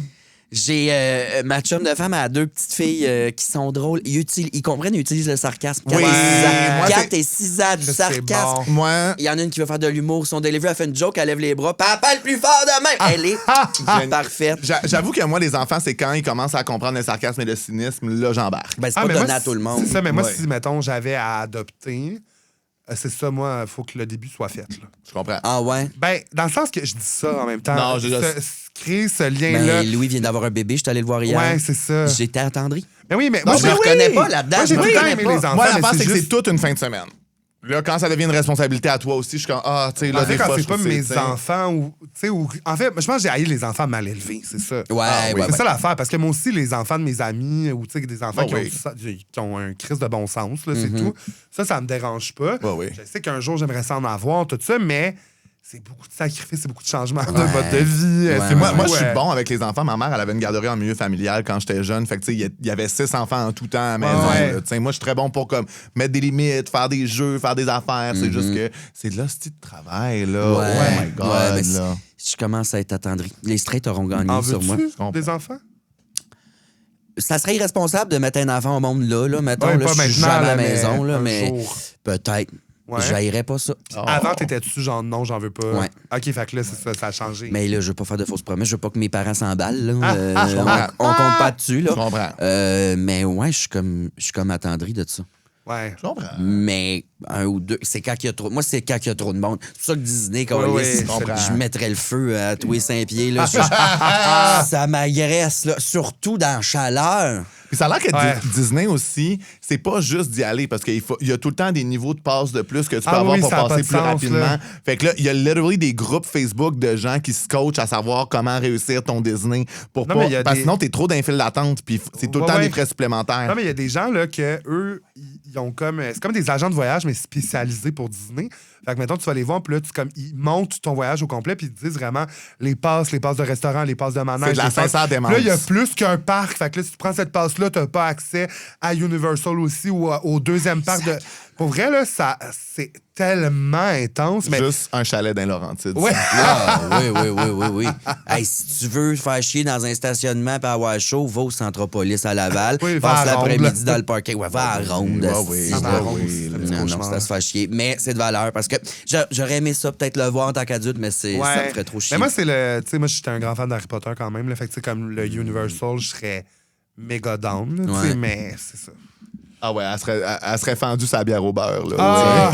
Speaker 2: J'ai ma chum de femme a 2 petites filles qui sont drôles. Ils comprennent, ils utilisent le sarcasme. 4 et 6 ans, du sarcasme.
Speaker 3: Bon.
Speaker 1: Moi...
Speaker 2: Il y en a une qui veut faire de l'humour. Son delivery, elle fait une joke, elle lève les bras. Papa le plus fort de même! Elle est parfaite.
Speaker 1: J'avoue que moi, les enfants, c'est quand ils commencent à comprendre le sarcasme et le cynisme, là, j'embarque.
Speaker 2: Ben, c'est pas donné à tout le monde.
Speaker 3: C'est ça, mais moi, si, mettons, j'avais à adopter... c'est ça, moi, il faut que le début soit fait. Là.
Speaker 1: Je comprends.
Speaker 2: Ah ouais?
Speaker 3: Ben, dans le sens que je dis ça en même temps.
Speaker 1: Non,
Speaker 3: créer ce lien-là.
Speaker 2: Ben, Louis vient d'avoir un bébé, je suis allé le voir hier.
Speaker 3: Ouais, c'est ça.
Speaker 2: J'étais attendri.
Speaker 3: Mais oui, mais
Speaker 2: moi, je me reconnais pas là-dedans.
Speaker 3: Moi, j'ai tout le temps aimé les enfants.
Speaker 1: Moi, l'affaire, c'est que c'est toute une fin de semaine. Là, quand ça devient une responsabilité à toi aussi, je suis comme, tu sais, là,
Speaker 3: en fait,
Speaker 1: des fois,
Speaker 3: quand
Speaker 1: je
Speaker 3: c'est pas
Speaker 1: trouve
Speaker 3: mes enfants ou, tu sais, en fait, je pense que j'ai haï les enfants mal élevés, c'est ça.
Speaker 2: C'est
Speaker 3: ça l'affaire, parce que moi aussi, les enfants de mes amis, ou, tu sais, des enfants qui ont un crise de bon sens, là, c'est tout. Ça me dérange pas. Je sais qu'un jour, j'aimerais ça en avoir, tout ça, mais c'est beaucoup de sacrifices, c'est beaucoup de changements de mode de vie.
Speaker 1: Moi, je suis bon avec les enfants. Ma mère, elle avait une garderie en milieu familial quand j'étais jeune. Fait que, tu sais, il y avait 6 enfants en tout temps à la maison. Moi, je suis très bon pour comme mettre des limites, faire des jeux, faire des affaires. C'est juste que c'est de l'hostie de travail, là. Oh my God, là.
Speaker 2: Je commence à être attendri. Les straights auront gagné sur moi.
Speaker 3: Des enfants?
Speaker 2: Ça serait irresponsable de mettre un enfant au monde là. Mettons, là, je suis jamais à la maison, là, mais peut-être. J'haïrais pas ça.
Speaker 3: Avant, t'étais-tu genre non, j'en veux pas?
Speaker 2: Ouais.
Speaker 3: OK, fait que là, ça a changé.
Speaker 2: Mais là, je veux pas faire de fausses promesses. Je veux pas que mes parents s'emballent. Là. On compte pas dessus. Là.
Speaker 1: Je comprends.
Speaker 2: Mais ouais, je suis comme attendri de ça.
Speaker 3: Ouais.
Speaker 1: Je comprends.
Speaker 2: Mais 1 ou 2, c'est quand il y a trop. Moi, c'est quand il y a trop de monde. C'est pour ça que Disney, quand je mettrais le feu à tous les 5 pieds. Là. Ça m'agresse, là, surtout dans la chaleur.
Speaker 1: Puis ça a l'air que Disney aussi, c'est pas juste d'y aller parce qu'il y a tout le temps des niveaux de passe de plus que tu peux avoir pour passer plus rapidement. Là. Fait que là, il y a literally des groupes Facebook de gens qui se coachent à savoir comment réussir ton Disney pour parce que sinon, t'es trop d'un fil d'attente puis c'est tout le temps des frais supplémentaires.
Speaker 3: Non, mais il y a des gens là que eux, ils ont comme... C'est comme des agents de voyage, mais spécialisés pour Disney. Fait que, mettons, tu vas les voir, puis là, ils montent ton voyage au complet, puis ils te disent vraiment les passes de restaurant, les passes de manège.
Speaker 1: C'est de la sincère démence.
Speaker 3: Là, il y a plus qu'un parc. Fait que là, si tu prends cette passe-là, tu n'as pas accès à Universal aussi ou au deuxième parc de... Pour vrai, là, c'est tellement intense. Mais...
Speaker 1: Juste un chalet dans Laurentides.
Speaker 2: Oui. Oui. Hey, si tu veux faire chier dans un stationnement et avoir chaud, va au Centropolis à Laval. Passe l'après-midi dans le parking. Ouais, va à Ronde. Non, ça se fait chier. Mais c'est de valeur parce que j'aurais aimé ça, peut-être le voir en tant qu'adulte, mais ça me ferait trop chier.
Speaker 3: Mais moi, c'est le. Tu sais, moi, j'étais un grand fan d'Harry Potter quand même. Là, fait que, comme le Universal, je serais méga down. Là, mais c'est ça.
Speaker 1: Ah ouais, elle serait fendue sa bière au beurre. Là,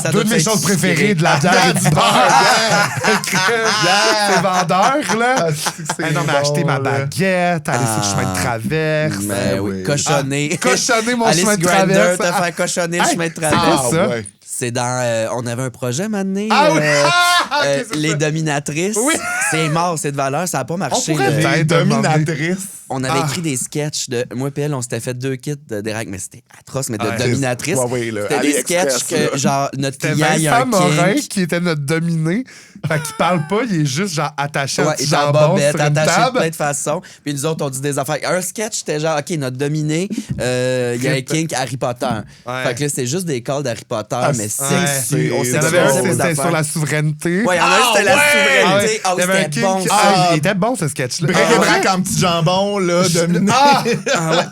Speaker 3: c'est deux de mes choses préférées, de la bière et du beurre. C'est vendeur, là. Non, mais acheter ma baguette, aller sur le chemin de traverse.
Speaker 2: Cochonner
Speaker 3: mon chemin de traverse.
Speaker 2: Te faire cochonner le chemin de traverse.
Speaker 3: C'est ça?
Speaker 2: C'est dans... on avait un projet, maintenant. Les dominatrices.
Speaker 3: Oui.
Speaker 2: C'est mort, c'est de valeur. Ça n'a pas marché.
Speaker 1: On pourrait les dominatrices.
Speaker 2: On avait écrit des sketchs de... Moi et elle, on s'était fait 2 kits de Derek, mais c'était atroce, mais de dominatrices. C'était des sketchs que, genre, notre client, il y a un
Speaker 3: Morin qui était notre dominé. Fait qu'il parle pas, il est juste, genre, attaché à un petit jambon sur une
Speaker 2: attaché de plein de façons. Puis nous autres, on dit des affaires. Un sketch, c'était genre, OK, notre dominé, il y a un kink Harry Potter. Fait que là, c'était juste des calls d'Harry Potter, mais sexy.
Speaker 3: On s'est c'était sur la souveraineté.
Speaker 2: Ouais, il y en a un, c'était la souveraineté. C'était bon,
Speaker 3: il était bon, ce sketch-là.
Speaker 1: Bric-et-brac en petit jambon, là, dominé.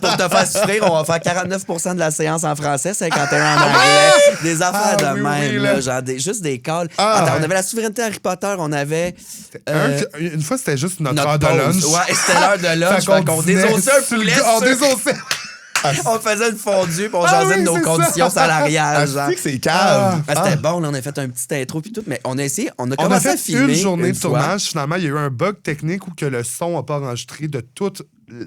Speaker 2: Pour te faire souffrir, on va faire 49% de la séance en français, 51% en anglais. Des affaires de même, là, genre juste des calls. Attends, on avait la souveraineté Harry Potter, on avait...
Speaker 3: Une fois, c'était juste notre heure de lunch.
Speaker 2: Ouais, c'était l'heure de lunch. Fait qu'on désossait un poulet.
Speaker 3: On désossait...
Speaker 2: On faisait une fondue, puis on jasait de nos conditions salariales.
Speaker 1: Genre. Que c'est calme.
Speaker 2: C'était bon, là, on a fait un petit intro, puis tout, mais on a essayé, on a
Speaker 3: On a
Speaker 2: commencé à
Speaker 3: fait
Speaker 2: filmer.
Speaker 3: une journée de
Speaker 2: fois.
Speaker 3: tournage. Finalement, il y a eu un bug technique où que le son n'a pas enregistré de tout.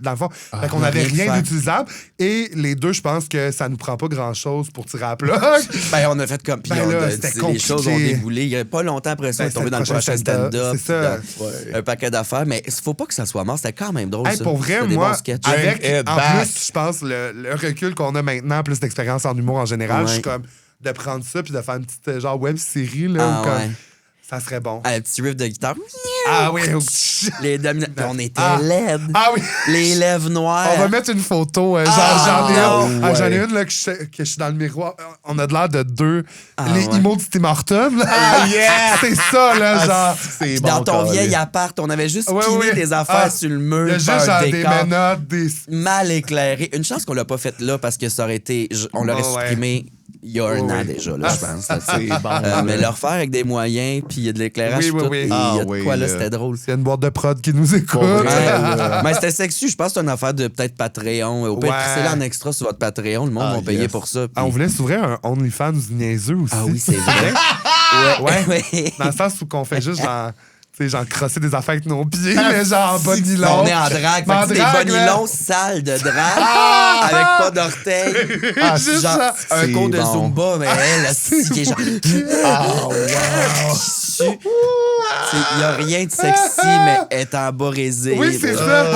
Speaker 3: Dans le fond, fait qu'on
Speaker 2: on a
Speaker 3: n'avait
Speaker 2: rien
Speaker 3: rien
Speaker 2: fait.
Speaker 3: d'utilisable. Et les deux, je pense que ça nous prend pas grand-chose pour tirer à plat.
Speaker 2: Ben, on a fait comme. Puis
Speaker 3: Ben là,
Speaker 2: les
Speaker 3: c'était
Speaker 2: choses ont
Speaker 3: compliqué.
Speaker 2: déboulé. Il n'y avait pas longtemps après ça, on
Speaker 3: Ben,
Speaker 2: est tombé dans le
Speaker 3: c'était le
Speaker 2: prochain
Speaker 3: prochain
Speaker 2: stand-up.
Speaker 3: c'est ça.
Speaker 2: Un paquet d'affaires. Mais il faut pas que ça soit mort. C'était quand même drôle.
Speaker 3: Hey,
Speaker 2: ça.
Speaker 3: pour vrai,
Speaker 2: C'était des
Speaker 3: moi,
Speaker 2: bons sketchs.
Speaker 3: avec,
Speaker 1: It
Speaker 3: en
Speaker 1: back.
Speaker 3: plus, je pense, le recul qu'on a maintenant, plus d'expérience en humour en général, je suis comme de prendre ça puis de faire une petite genre web-série, là,
Speaker 2: Ah,
Speaker 3: où comme,
Speaker 2: ouais.
Speaker 3: ça serait bon.
Speaker 2: Un petit riff de guitare.
Speaker 3: Ah oui,
Speaker 2: Les on était
Speaker 3: Ah.
Speaker 2: laides.
Speaker 3: ah oui.
Speaker 2: Les lèvres noires.
Speaker 3: On va mettre une photo. J'en ai
Speaker 2: non.
Speaker 3: une. J'en ai une là, que je suis dans le miroir. On a de l'air de deux. Les
Speaker 2: ouais.
Speaker 3: emotes du Tim Hortons. Là.
Speaker 1: Ah, yeah!
Speaker 3: C'est ça, là, genre.
Speaker 1: C'est
Speaker 2: Puis
Speaker 1: bon.
Speaker 2: dans ton
Speaker 1: câlisse.
Speaker 2: vieil appart, on avait juste
Speaker 3: Ouais,
Speaker 2: piné
Speaker 3: ouais.
Speaker 2: des affaires
Speaker 3: Ah,
Speaker 2: sur le mur.
Speaker 3: Il y a juste
Speaker 2: par
Speaker 3: genre
Speaker 2: un
Speaker 3: des
Speaker 2: décor
Speaker 3: menottes, des.
Speaker 2: mal éclairé. Une chance qu'on l'a pas fait là parce que ça aurait été. On l'aurait
Speaker 3: Oh, ouais.
Speaker 2: supprimé il y a un an déjà, là, je pense. Là,
Speaker 1: C'est bon.
Speaker 2: mais le refaire avec des moyens, puis il y a de l'éclairage,
Speaker 3: Oui, oui,
Speaker 2: tout,
Speaker 3: oui.
Speaker 2: et il y a
Speaker 1: Ah,
Speaker 2: de
Speaker 1: oui,
Speaker 2: quoi, là,
Speaker 1: là.
Speaker 2: c'était drôle.
Speaker 3: Il y a une boîte de prod qui nous écoute.
Speaker 1: Pour vrai.
Speaker 2: Ouais, mais c'était sexy, je pense que c'est une affaire de peut-être Patreon. Au pire,
Speaker 3: Ouais.
Speaker 2: c'est en extra sur votre Patreon, le monde va payer
Speaker 1: yes.
Speaker 2: pour ça. puis-
Speaker 3: Ah, on voulait s'ouvrir un OnlyFans niaiseux aussi.
Speaker 2: Ah oui, c'est vrai. ouais.
Speaker 3: Dans le sens où qu'on fait juste genre. Tu sais, genre crosser des affaires avec nos pieds, mais genre en bas nylon.
Speaker 2: On est en drague.
Speaker 3: Mais en
Speaker 2: Fait que c'est des
Speaker 3: drague, là.
Speaker 2: bonilons sales de drague avec pas d'orteils.
Speaker 1: Ah,
Speaker 3: Juste
Speaker 2: Genre,
Speaker 3: ça.
Speaker 2: un
Speaker 1: C'est
Speaker 2: cours de
Speaker 1: bon.
Speaker 2: Zumba, mais elle, elle, qui est genre.
Speaker 1: Oh, wow.
Speaker 2: Il n'y a rien de sexy, mais elle est en bas résé.
Speaker 3: Oui, c'est ça.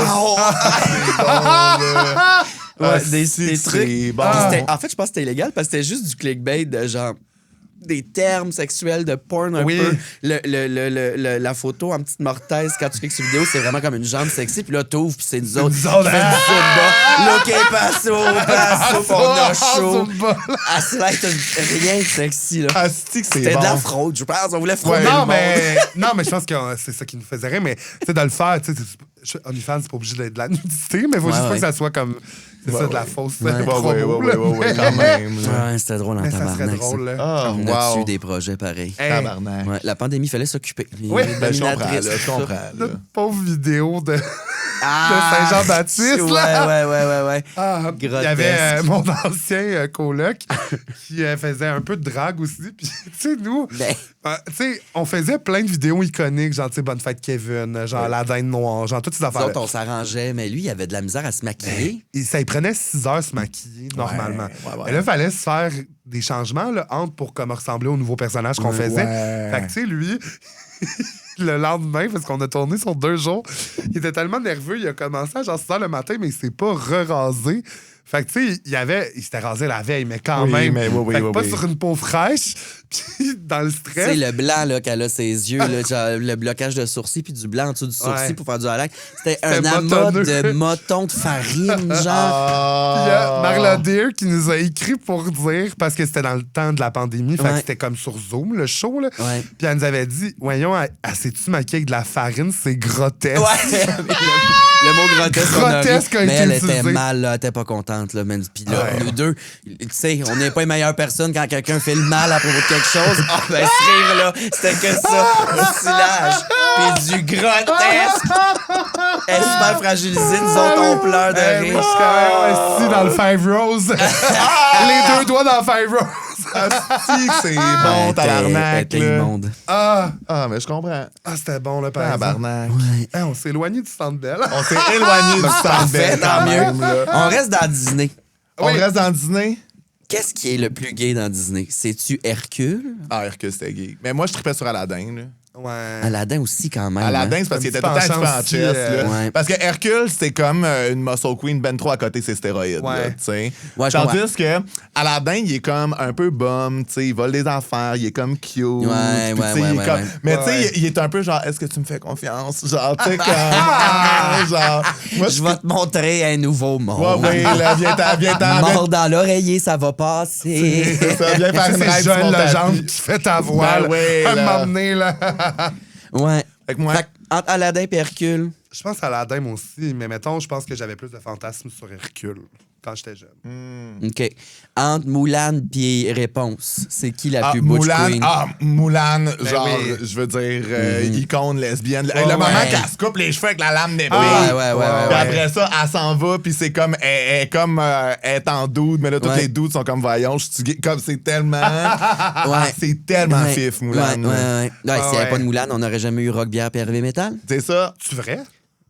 Speaker 2: Ouais, des
Speaker 1: c'est
Speaker 2: trucs.
Speaker 1: bon.
Speaker 2: Puis en fait, je pense que c'était illégal parce que c'était juste du clickbait de genre des termes sexuels de porn un
Speaker 3: Oui.
Speaker 2: peu. La photo en petite mortaise quand tu cliques sur vidéo, c'est vraiment comme une jambe sexy. Puis là, t'ouvres, puis c'est nous autres qui
Speaker 3: nous autres.
Speaker 2: fait du Zumba. Look, passo, puis on a chaud.
Speaker 3: Zumba.
Speaker 2: À cela, rien de sexy, là.
Speaker 1: Asti que c'est
Speaker 2: C'était
Speaker 1: bon.
Speaker 2: de la fraude, je pense. On voulait frauder
Speaker 3: non,
Speaker 2: le monde.
Speaker 3: mais je pense que c'est ça qui nous faisait rire. Mais tu sais, de le faire, tu sais, OnlyFans, c'est pas obligé d'être de la nudité, mais il faut juste pas que ça soit comme. C'est ça, de la fausse promo.
Speaker 1: Ouais, quand même. là.
Speaker 2: Ouais, c'était drôle en
Speaker 3: Mais ça serait
Speaker 2: tabarnak.
Speaker 3: drôle, là.
Speaker 1: Ah,
Speaker 2: On a
Speaker 1: wow.
Speaker 2: eu des projets pareils.
Speaker 3: Hey,
Speaker 1: Tabarnak.
Speaker 2: Ouais, la pandémie, il fallait s'occuper. Les
Speaker 3: Oui,
Speaker 1: Ben, je comprends,
Speaker 2: dominatrices,
Speaker 1: là, je
Speaker 2: tout ça.
Speaker 1: comprends. là.
Speaker 3: notre pauvre vidéo de
Speaker 2: Ah!
Speaker 3: Saint-Jean-Baptiste,
Speaker 2: Ouais,
Speaker 3: là.
Speaker 2: ouais.
Speaker 3: Ah, il y avait mon ancien coloc qui faisait un peu de drague aussi. Puis, tu sais, nous,
Speaker 2: Ben.
Speaker 3: tu sais, on faisait plein de vidéos iconiques, genre, tu sais, Bonne fête Kevin, genre La Dinde Noire, genre, toutes ces
Speaker 2: Nous
Speaker 3: affaires.
Speaker 2: autres, on s'arrangeait, mais lui, il avait de la misère à se maquiller.
Speaker 3: Ça il prenait 6 heures se maquiller, normalement.
Speaker 1: ouais.
Speaker 3: Mais là, il fallait se faire des changements, là, entre pour comme ressembler au nouveau personnage qu'on faisait.
Speaker 1: Ouais.
Speaker 3: Fait que, tu sais, lui, le lendemain, parce qu'on a tourné sur 2 jours, il était tellement nerveux, il a commencé à genre 6 heures le matin, mais il s'est pas re-rasé. Fait que, tu sais, il s'était rasé la veille, mais quand
Speaker 1: Oui,
Speaker 3: même.
Speaker 1: mais oui,
Speaker 3: fait que
Speaker 1: oui,
Speaker 3: pas
Speaker 1: oui.
Speaker 3: sur une peau fraîche, puis dans le
Speaker 2: Tu sais,
Speaker 3: stress.
Speaker 2: le blanc là, qu'elle a ses yeux, là, genre, le blocage de sourcil, puis du blanc en dessous du sourcil
Speaker 3: Ouais.
Speaker 2: pour faire du highlight. C'était un amas
Speaker 3: motonneux.
Speaker 2: de motons de farine, genre.
Speaker 1: Ah.
Speaker 3: Puis il y a Marla Deer qui nous a écrit pour dire, parce que c'était dans le temps de la pandémie, fait que
Speaker 2: Ouais.
Speaker 3: c'était comme sur Zoom, le show, là.
Speaker 2: Ouais.
Speaker 3: Puis elle nous avait dit, voyons, elle s'est-tu maquillée avec de la farine? C'est grotesque.
Speaker 2: Ouais, le mot grotesque, on a ri.
Speaker 3: Grotesque a
Speaker 2: mais
Speaker 3: été
Speaker 2: elle
Speaker 3: utilisé.
Speaker 2: était mal, là, elle était pas contente. Là, man. Puis là,
Speaker 3: Ouais.
Speaker 2: nous deux, tu sais, on n'est pas les meilleures personnes quand quelqu'un fait le mal à propos de quelque chose. Ah, ben, ce rire-là, c'était que ça, du silage, puis du grotesque. Elle est super fragilisée, nous autres, on pleure de
Speaker 3: Moi, je
Speaker 2: rire.
Speaker 3: suis quand même assis dans le Five Rose. Les 2 doigts dans le Five Rose.
Speaker 1: Asti que c'est
Speaker 2: Elle
Speaker 1: bon,
Speaker 2: était-
Speaker 1: tabarnak.
Speaker 2: elle était
Speaker 1: là.
Speaker 2: immonde.
Speaker 3: Ah,
Speaker 1: Mais je comprends.
Speaker 3: c'était bon, là, par exemple.
Speaker 1: Tabarnak.
Speaker 3: Hey, on s'est éloigné du centre belle.
Speaker 1: On s'est éloigné du centre
Speaker 2: Parfait,
Speaker 1: Bell
Speaker 2: tant
Speaker 1: quand
Speaker 2: mieux.
Speaker 1: même, là.
Speaker 2: On reste dans Disney.
Speaker 1: On reste dans Disney?
Speaker 2: Qu'est-ce qui est le plus gay dans Disney? C'est-tu Hercule?
Speaker 1: Ah, Hercule, c'était gay. Mais moi, je tripais sur Aladdin, là.
Speaker 3: Ouais.
Speaker 2: Aladdin aussi, quand même.
Speaker 1: Aladdin,
Speaker 2: hein?
Speaker 1: c'est parce qu'il
Speaker 3: Un
Speaker 1: était
Speaker 3: petit
Speaker 1: tout le temps
Speaker 3: penchant
Speaker 1: en
Speaker 3: aussi,
Speaker 1: chest, là.
Speaker 2: ouais.
Speaker 1: Parce que Hercule, c'était comme une muscle queen, ben trop à côté ses stéroïdes,
Speaker 3: Ouais.
Speaker 1: là, tu sais.
Speaker 2: Ouais, je
Speaker 1: Tandis que Aladdin, il est comme un peu bum, tu sais, il vole des affaires, il est comme cute.
Speaker 2: Ouais,
Speaker 1: puis,
Speaker 2: ouais,
Speaker 1: tu sais,
Speaker 2: ouais,
Speaker 1: il est
Speaker 2: ouais,
Speaker 1: comme-
Speaker 2: ouais.
Speaker 1: Mais tu sais,
Speaker 3: Ouais.
Speaker 1: il est un peu genre, est-ce que tu me fais confiance? Genre, tu sais, comme... genre... Moi,
Speaker 2: Je vais te montrer un nouveau monde.
Speaker 1: Ouais, là, viens-t'en.
Speaker 2: Mort dans l'oreiller, ça va passer.
Speaker 1: C'est ça, viens faire une
Speaker 3: C'est
Speaker 1: ride sur
Speaker 3: Jeanne
Speaker 1: mon
Speaker 3: Legendre
Speaker 1: tapis.
Speaker 3: qui fait ta voix.
Speaker 1: Ben ouais,
Speaker 3: là.
Speaker 1: là.
Speaker 3: M'emmener, là.
Speaker 2: Ouais.
Speaker 1: Fait que moi...
Speaker 2: Fait que, entre Aladdin et Hercule.
Speaker 3: Je pense à Aladdin aussi, mais mettons, je pense que j'avais plus de fantasmes sur Hercule. quand j'étais jeune.
Speaker 2: OK. Entre Moulane et Réponse, c'est qui la plus butch queen?
Speaker 1: Moulane, genre, je veux dire, icône lesbienne. Le moment qu'elle se coupe les cheveux avec la lame d'épée. Puis après ça, elle s'en va, puis c'est comme, elle est en dude, mais là, tous les dudes sont comme, voyons, je suis gay. Comme, c'est tellement... c'est tellement fif, Moulane.
Speaker 2: Ouais, s'il n'y avait pas de Moulane, on n'aurait jamais eu Rock, Bière et Hervé Métal.
Speaker 1: C'est ça.
Speaker 3: C'est vrai?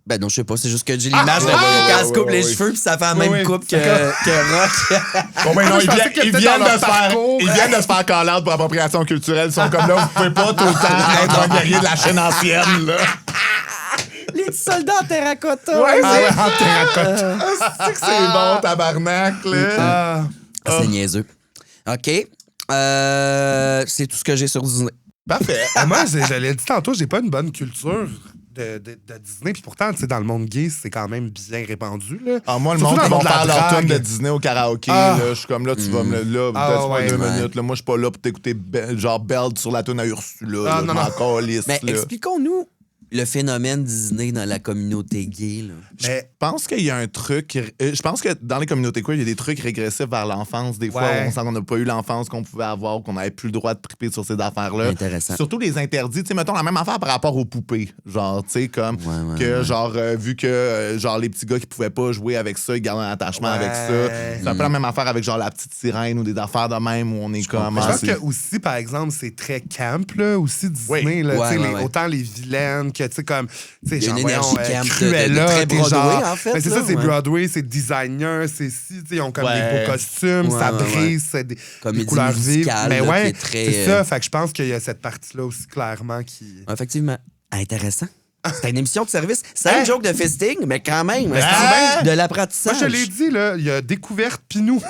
Speaker 2: Ben non, je sais pas, c'est juste que j'ai l'image de quand elle se coupe les cheveux puis ça fait la même coupe que Rock.
Speaker 1: Bon, ben non, ils viennent de se faire call-out pour appropriation culturelle. Ils sont comme là, vous pouvez pas tout le temps être un guerrier de la chaîne ancienne, là.
Speaker 2: Les petits soldats en terracotta.
Speaker 1: Ouais, en terracotta. C'est que c'est bon, tabarnak, là.
Speaker 2: C'est niaiseux. OK. C'est tout ce que j'ai sur Disney.
Speaker 1: Parfait.
Speaker 3: Moi, je l'ai dit tantôt, j'ai pas une bonne culture de Disney. Puis pourtant, tu sais, dans le monde gay, c'est quand même bien répandu. Là.
Speaker 1: Moi, le monde qui va faire leur tune de Disney au karaoké, là, je suis comme là, tu vas me là, 2 minutes. Là, moi, je suis pas là pour t'écouter genre Belle sur la tune à Ursula.
Speaker 3: Non.
Speaker 1: Mais
Speaker 2: expliquons-nous le phénomène Disney dans la communauté gay. Là.
Speaker 1: Je pense qu'il y a un truc... je pense que dans les communautés queer, il y a des trucs régressifs vers l'enfance. Des fois, on sent qu'on n'a pas eu l'enfance qu'on pouvait avoir, qu'on n'avait plus le droit de triper sur ces affaires-là.
Speaker 2: Intéressant.
Speaker 1: Surtout les interdits. Tu sais, mettons la même affaire par rapport aux poupées. Genre, tu sais, comme genre, vu que genre les petits gars qui pouvaient pas jouer avec ça, ils gardaient un attachement avec ça. C'est un peu la même affaire avec genre la petite sirène ou des affaires de même où on est comme...
Speaker 3: Je pense que aussi, par exemple, c'est très camp, là, aussi Disney. Là, autant les vilaines que, tu sais, comme...
Speaker 2: Il y a une énergie camp
Speaker 3: Cruella,
Speaker 2: de très Broadway, en fait.
Speaker 3: Mais c'est ça, c'est Broadway, c'est designer, c'est si, ils ont comme des beaux costumes, ça brise, c'est des couleurs vives. Mais c'est ça, fait que je pense qu'il y a cette partie-là aussi clairement qui...
Speaker 2: Effectivement. Intéressant. C'est une émission de service. C'est un joke de fisting, mais quand même, c'est de l'apprentissage.
Speaker 3: Moi, je l'ai dit, là, il y a Découverte Pinou.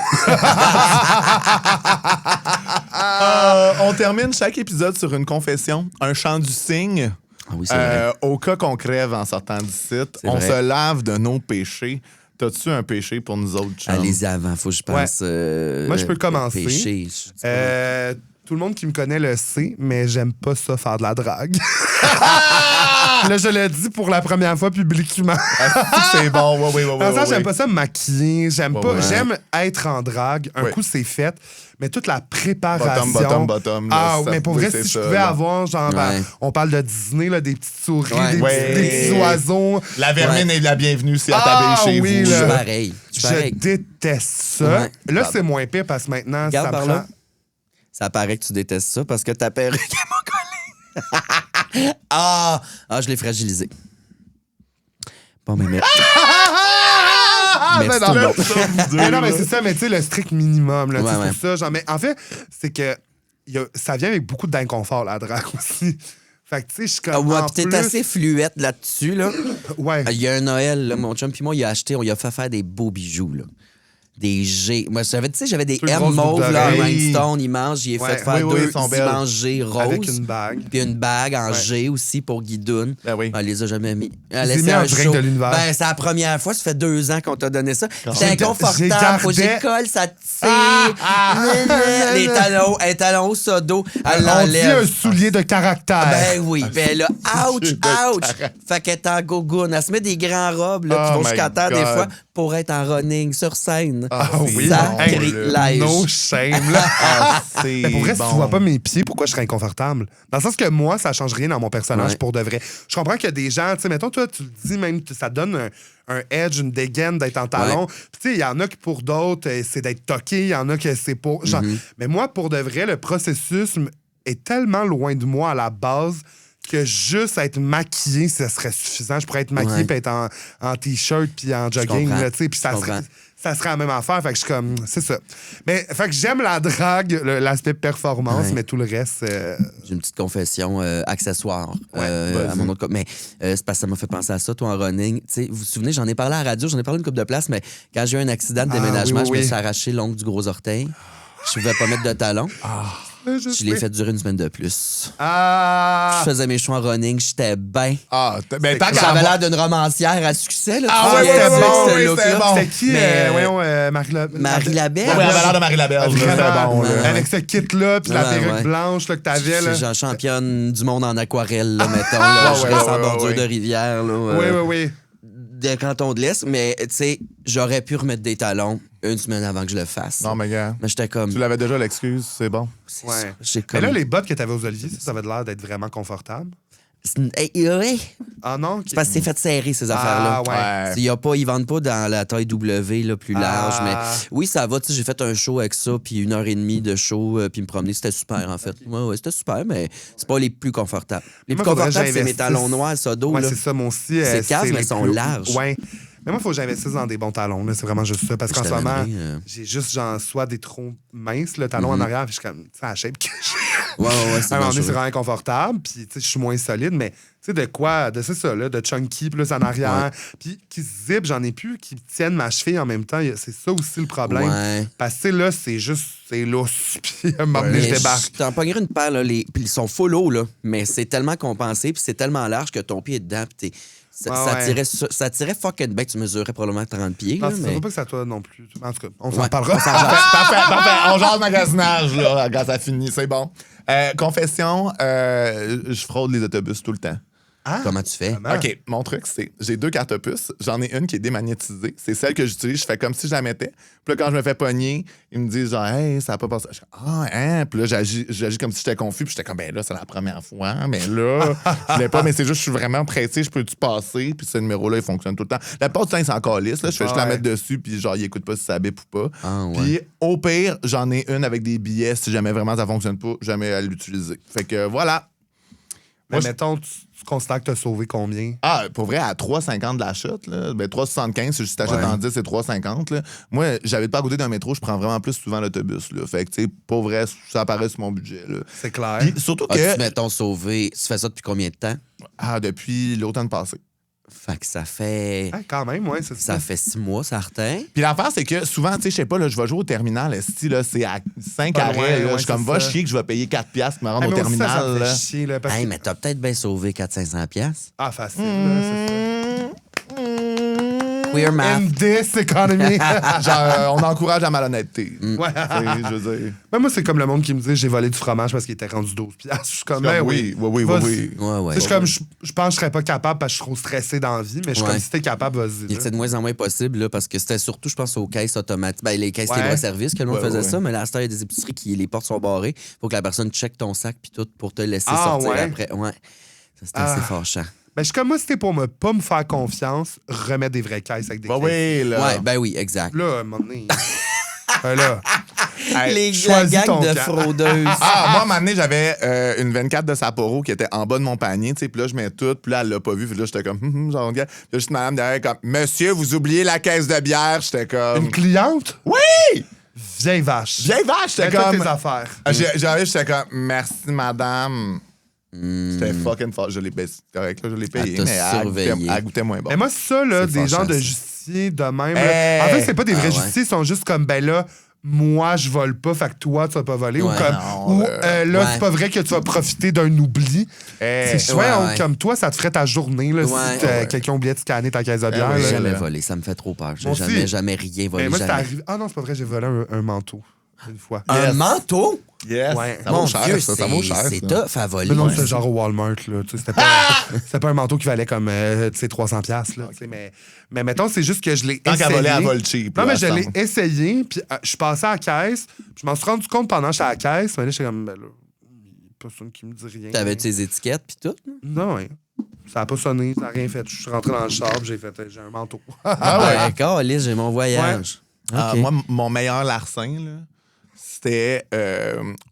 Speaker 1: On termine chaque épisode sur une confession, un chant du cygne.
Speaker 2: Ah oui, c'est vrai.
Speaker 1: Au cas qu'on crève en sortant du site, on se lave de nos péchés. T'as-tu un péché pour nous autres, chums?
Speaker 2: Allez-y avant, faut que je pense.
Speaker 3: Moi, je peux commencer.
Speaker 2: Péché,
Speaker 3: tout le monde qui me connaît le sait, mais j'aime pas ça faire de la drague. Là, je le dis pour la première fois publiquement.
Speaker 1: C'est bon, oui.
Speaker 3: J'aime pas ça me maquiller. J'aime être en drague. Un coup, c'est fait. Mais toute la préparation...
Speaker 1: Bottom.
Speaker 3: Mais pour vrai, si je pouvais avoir, genre, on parle de Disney, là, des petites souris, des petits oiseaux.
Speaker 1: La vermine est la bienvenue si elle t'habille chez vous.
Speaker 2: Je suis pareil.
Speaker 3: Je déteste ça. Là, c'est moins pire parce que maintenant,
Speaker 2: regarde
Speaker 3: ça
Speaker 2: par
Speaker 3: prend...
Speaker 2: là. Ça paraît que tu détestes ça parce que ta perruque m'a collé. Je l'ai fragilisé. Bon, mais merci. Merci tout le monde.
Speaker 3: Non, mais c'est ça, mais tu sais, le strict minimum, là, c'est pour ça. Genre, mais en fait, c'est que ça vient avec beaucoup d'inconfort, la drague aussi. Fait que, tu sais, je suis comme.
Speaker 2: T'es assez fluette là-dessus, là.
Speaker 3: Ouais.
Speaker 2: Il y a un Noël, là, mon chum, puis moi, il a fait faire des beaux bijoux, là. Des G. Moi, j'avais des M mauves, là, rhinestone, immense. J'y ai fait faire 2 dimanches G roses.
Speaker 3: Avec une bague.
Speaker 2: Puis une bague en G aussi pour Guidoune.
Speaker 1: Elle
Speaker 2: les a jamais mis.
Speaker 3: Elle mis un drink de l'univers.
Speaker 2: C'est la première fois. Ça fait 2 ans qu'on t'a donné ça. C'est inconfortable. Faut que j'écolle, ça tire. Les talons hauts sodo. Elle l'enlève.
Speaker 3: On dit un soulier de caractère.
Speaker 2: Ben oui. Ben là, ouch. Fait qu'elle est en gogoune. Elle se met des grands robes là, qui vont jusqu'à terre des fois pour être en running sur scène. Sacrilège.
Speaker 3: No shame, là. Mais pour vrai, si tu vois pas mes pieds, pourquoi je serais inconfortable? Dans le sens que moi, ça change rien dans mon personnage pour de vrai. Je comprends qu'il y a des gens, tu sais, mettons, toi, tu le dis même, ça donne un edge, une dégaine d'être en talon. Puis, tu sais, il y en a qui, pour d'autres, c'est d'être toqué. Il y en a qui, c'est pour... Genre, mais moi, pour de vrai, le processus est tellement loin de moi à la base que juste être maquillé, ça serait suffisant. Je pourrais être maquillé puis être en T-shirt puis en jogging, tu sais, puis ça serait la même affaire. Fait que je suis comme... C'est ça. Mais fait que j'aime la drague, l'aspect performance, mais tout le reste...
Speaker 2: J'ai une petite confession accessoire à mon autre... Mais c'est parce que ça m'a fait penser à ça, toi, en running. T'sais, vous vous souvenez, j'en ai parlé à la radio, j'en ai parlé une couple de places, mais quand j'ai eu un accident de déménagement, je me suis arraché l'ongle du gros orteil. Je pouvais pas mettre de talons. Je l'ai fait durer une semaine de plus. Je faisais mes choix en running, j'étais bien. J'avais l'air d'une romancière à succès. Là,
Speaker 3: c'est bon. C'était qui?
Speaker 2: Marie Labelle.
Speaker 1: Oui, elle avait l'air de Marie Labelle.
Speaker 3: Avec ce kit-là, puis la perruque blanche là, que t'avais.
Speaker 2: Je suis genre championne du monde en aquarelle, là, mettons. Je reste en bordure de rivière.
Speaker 3: Oui.
Speaker 2: de canton de l'Est, mais tu sais, j'aurais pu remettre des talons une semaine avant que je le fasse.
Speaker 1: Non, mais gars.
Speaker 2: Mais j'étais comme.
Speaker 1: Tu l'avais déjà l'excuse, c'est bon.
Speaker 3: Ouais.
Speaker 2: Comme...
Speaker 3: Mais là, les bottes que t'avais aux Oliviers, ça avait l'air d'être vraiment confortable.
Speaker 2: Ouais.
Speaker 3: Ah non?
Speaker 2: C'est parce que c'est fait serrer, ces affaires-là.
Speaker 1: Ouais.
Speaker 2: Ils vendent pas dans la taille W là, plus large. Mais oui, ça va. J'ai fait un show avec ça, puis 1h30 de show, puis me promener. C'était super, en fait. Ouais, c'était super, mais c'est pas les plus confortables. Les plus confortables, c'est mes talons noirs, Sodo.
Speaker 3: Ouais, c'est ça, mon aussi.
Speaker 2: C'est cave, mais ils sont larges.
Speaker 3: Ouais. Mais moi, il faut que j'investisse dans des bons talons. Là. C'est vraiment juste ça. Parce qu'en ce moment, j'ai juste soit des trop minces, le talon en arrière, puis je suis comme, tu sais, la shape que j'ai.
Speaker 2: Ouais, c'est
Speaker 3: à un moment donné, c'est vraiment inconfortable, puis tu sais, je suis moins solide, mais tu sais, c'est ça, là, de chunky plus en arrière, puis qui se zip, j'en ai plus, qui tiennent ma cheville en même temps. C'est ça aussi le problème.
Speaker 2: Ouais.
Speaker 3: Parce que là, c'est lousse, puis à un moment donné, je débarque.
Speaker 2: T'en pognerais une paire, là, puis ils sont full haut, là, mais c'est tellement compensé, puis c'est tellement large que ton pied est dedans, puis ça tirait fucking bien que tu mesurais probablement 30 pieds.
Speaker 3: Non,
Speaker 2: là,
Speaker 3: c'est
Speaker 2: mais...
Speaker 3: pas que ça toi non plus. En tout cas, on s'en parlera.
Speaker 1: Parfait. On jase magasinage, là, quand ça finit. C'est bon. Confession, je fraude les autobus tout le temps.
Speaker 3: Ah,
Speaker 2: comment tu fais?
Speaker 1: OK, mon truc, c'est j'ai 2 cartes puces. J'en ai une qui est démagnétisée. C'est celle que j'utilise. Je fais comme si je la mettais. Puis là, quand je me fais pogner, ils me disent genre, hey, ça n'a pas passé. Je fais, Puis là, j'agis comme si j'étais confus. Puis j'étais comme, ben là, c'est la première fois. Mais là, je voulais pas. Mais c'est juste, je suis vraiment pressé. Je peux-tu passer? Puis ce numéro-là, il fonctionne tout le temps. La plupart du temps, il s'en calisse. Je fais juste la mettre dessus. Puis genre, il écoute pas si ça bip ou pas. Puis au pire, j'en ai une avec des billets. Si jamais vraiment ça fonctionne pas, jamais à l'utiliser. Fait que voilà.
Speaker 3: Mais mettons, tu constates que tu as sauvé combien?
Speaker 1: Ah, pour vrai, à 3,50 de la chute, là, ben 3,75, si je t'achète en 10, c'est 3,50. Là. Moi, j'habite pas à côté d'un métro, je prends vraiment plus souvent l'autobus. Là. Fait que, tu sais, pour vrai, ça apparaît sur mon budget. Là.
Speaker 3: C'est clair.
Speaker 1: Puis, surtout que.
Speaker 2: Tu mettons sauvé, tu fais ça depuis combien de temps?
Speaker 1: Ah, depuis l'automne passé.
Speaker 2: Fait que ça fait.
Speaker 3: Ah, quand même, ouais, c'est ça.
Speaker 2: Ça fait 6 mois, certain.
Speaker 1: Puis l'affaire, c'est que souvent, tu sais, je sais pas, là, je vais jouer au terminal, là, c'est à 5 arrêts. Là, je suis comme, va chier que je vais payer 4$ pour me rendre au terminal.
Speaker 3: Ça
Speaker 1: là.
Speaker 3: fait chier, là, parce
Speaker 2: Hey,
Speaker 3: que...
Speaker 2: mais t'as peut-être bien sauvé 400-500$.
Speaker 3: Ah, facile, là, c'est ça.
Speaker 2: Queer math.
Speaker 3: In this economy.
Speaker 1: Genre, on encourage la malhonnêteté.
Speaker 3: Ouais.
Speaker 1: Je veux dire.
Speaker 3: Ben, moi, c'est comme le monde qui me dit j'ai volé du fromage parce qu'il était rendu 12$. Je suis comme, ben oui.
Speaker 1: Oui.
Speaker 2: Ouais.
Speaker 3: Je suis comme, je pense que je serais pas capable parce que je suis trop stressé dans la vie, mais je suis comme, si t'es capable, vas-y.
Speaker 2: C'est de moins en moins possible, là, parce que c'était surtout, je pense, aux caisses automatiques. Ben, les caisses libre-service que le monde faisait ça, mais là, à cette heure, il y a des épiceries qui les portes sont barrées. Faut que la personne check ton sac puis tout pour te laisser sortir après. Ouais. Ça, c'était assez fâchant.
Speaker 3: Ben, je suis comme moi, c'était pour pas me faire confiance, remettre des vraies caisses avec des caisses.
Speaker 1: Oui, là.
Speaker 2: Ouais, ben oui, exact.
Speaker 3: Là, à un moment donné. Là.
Speaker 2: La gang de fraudeuses.
Speaker 1: Moi, à un moment donné, j'avais une 24 de Sapporo qui était en bas de mon panier, tu sais, puis là, je mets tout, puis là, elle l'a pas vu, puis là, j'étais comme, genre, puis là, juste madame derrière, comme, monsieur, vous oubliez la caisse de bière, j'étais comme.
Speaker 3: Une cliente?
Speaker 1: Oui!
Speaker 3: Vieille vache.
Speaker 1: Vieille vache, j'étais
Speaker 3: Mets-toi
Speaker 1: comme.
Speaker 3: tes affaires.
Speaker 1: J'arrive, j'étais comme, merci, madame. C'était fucking fort. Je l'ai payé. C'est correct, là, je l'ai payé, mais elle goûtait moins bon.
Speaker 3: Mais moi, ça, là,
Speaker 2: C'est
Speaker 3: des gens de justiciers de même. Là, en fait, c'est pas des vrais justiciers, ils sont juste comme, ben là, moi, je vole pas, fait que toi, tu vas pas voler. Ou comme, là, c'est pas vrai que tu vas profiter d'un oubli. C'est chouette, comme toi, ça te ferait ta journée, là, si quelqu'un oubliait de scanner ta caisse de bière.
Speaker 2: J'ai jamais volé, ça me fait trop peur. J'ai jamais rien volé.
Speaker 3: Moi, c'est arrivé. Ah non, c'est pas vrai, j'ai volé un manteau. Une fois.
Speaker 2: Un manteau?
Speaker 1: Yes.
Speaker 3: Ouais.
Speaker 1: Ça vaut cher, ça vaut cher.
Speaker 2: C'est tough à voler.
Speaker 3: Mais non, c'était genre au Walmart, là. C'était pas un manteau qui valait comme, 300$, là. Mais mettons, c'est juste que je l'ai essayé.
Speaker 1: Tant qu'à voler à vol cheap.
Speaker 3: Non, mais je l'ai essayé, puis je suis passé à la caisse, puis je m'en suis rendu compte pendant que j'étais à la caisse, mais là, j'étais comme, ben là, personne qui me dit rien.
Speaker 2: T'avais tes étiquettes, puis tout?
Speaker 3: Non, ouais. Ça a pas sonné, ça a rien fait. Je suis rentré dans le char, j'ai un manteau.
Speaker 2: D'accord, Alice, j'ai mon voyage. Okay.
Speaker 1: Moi, mon meilleur larcin, là, c'était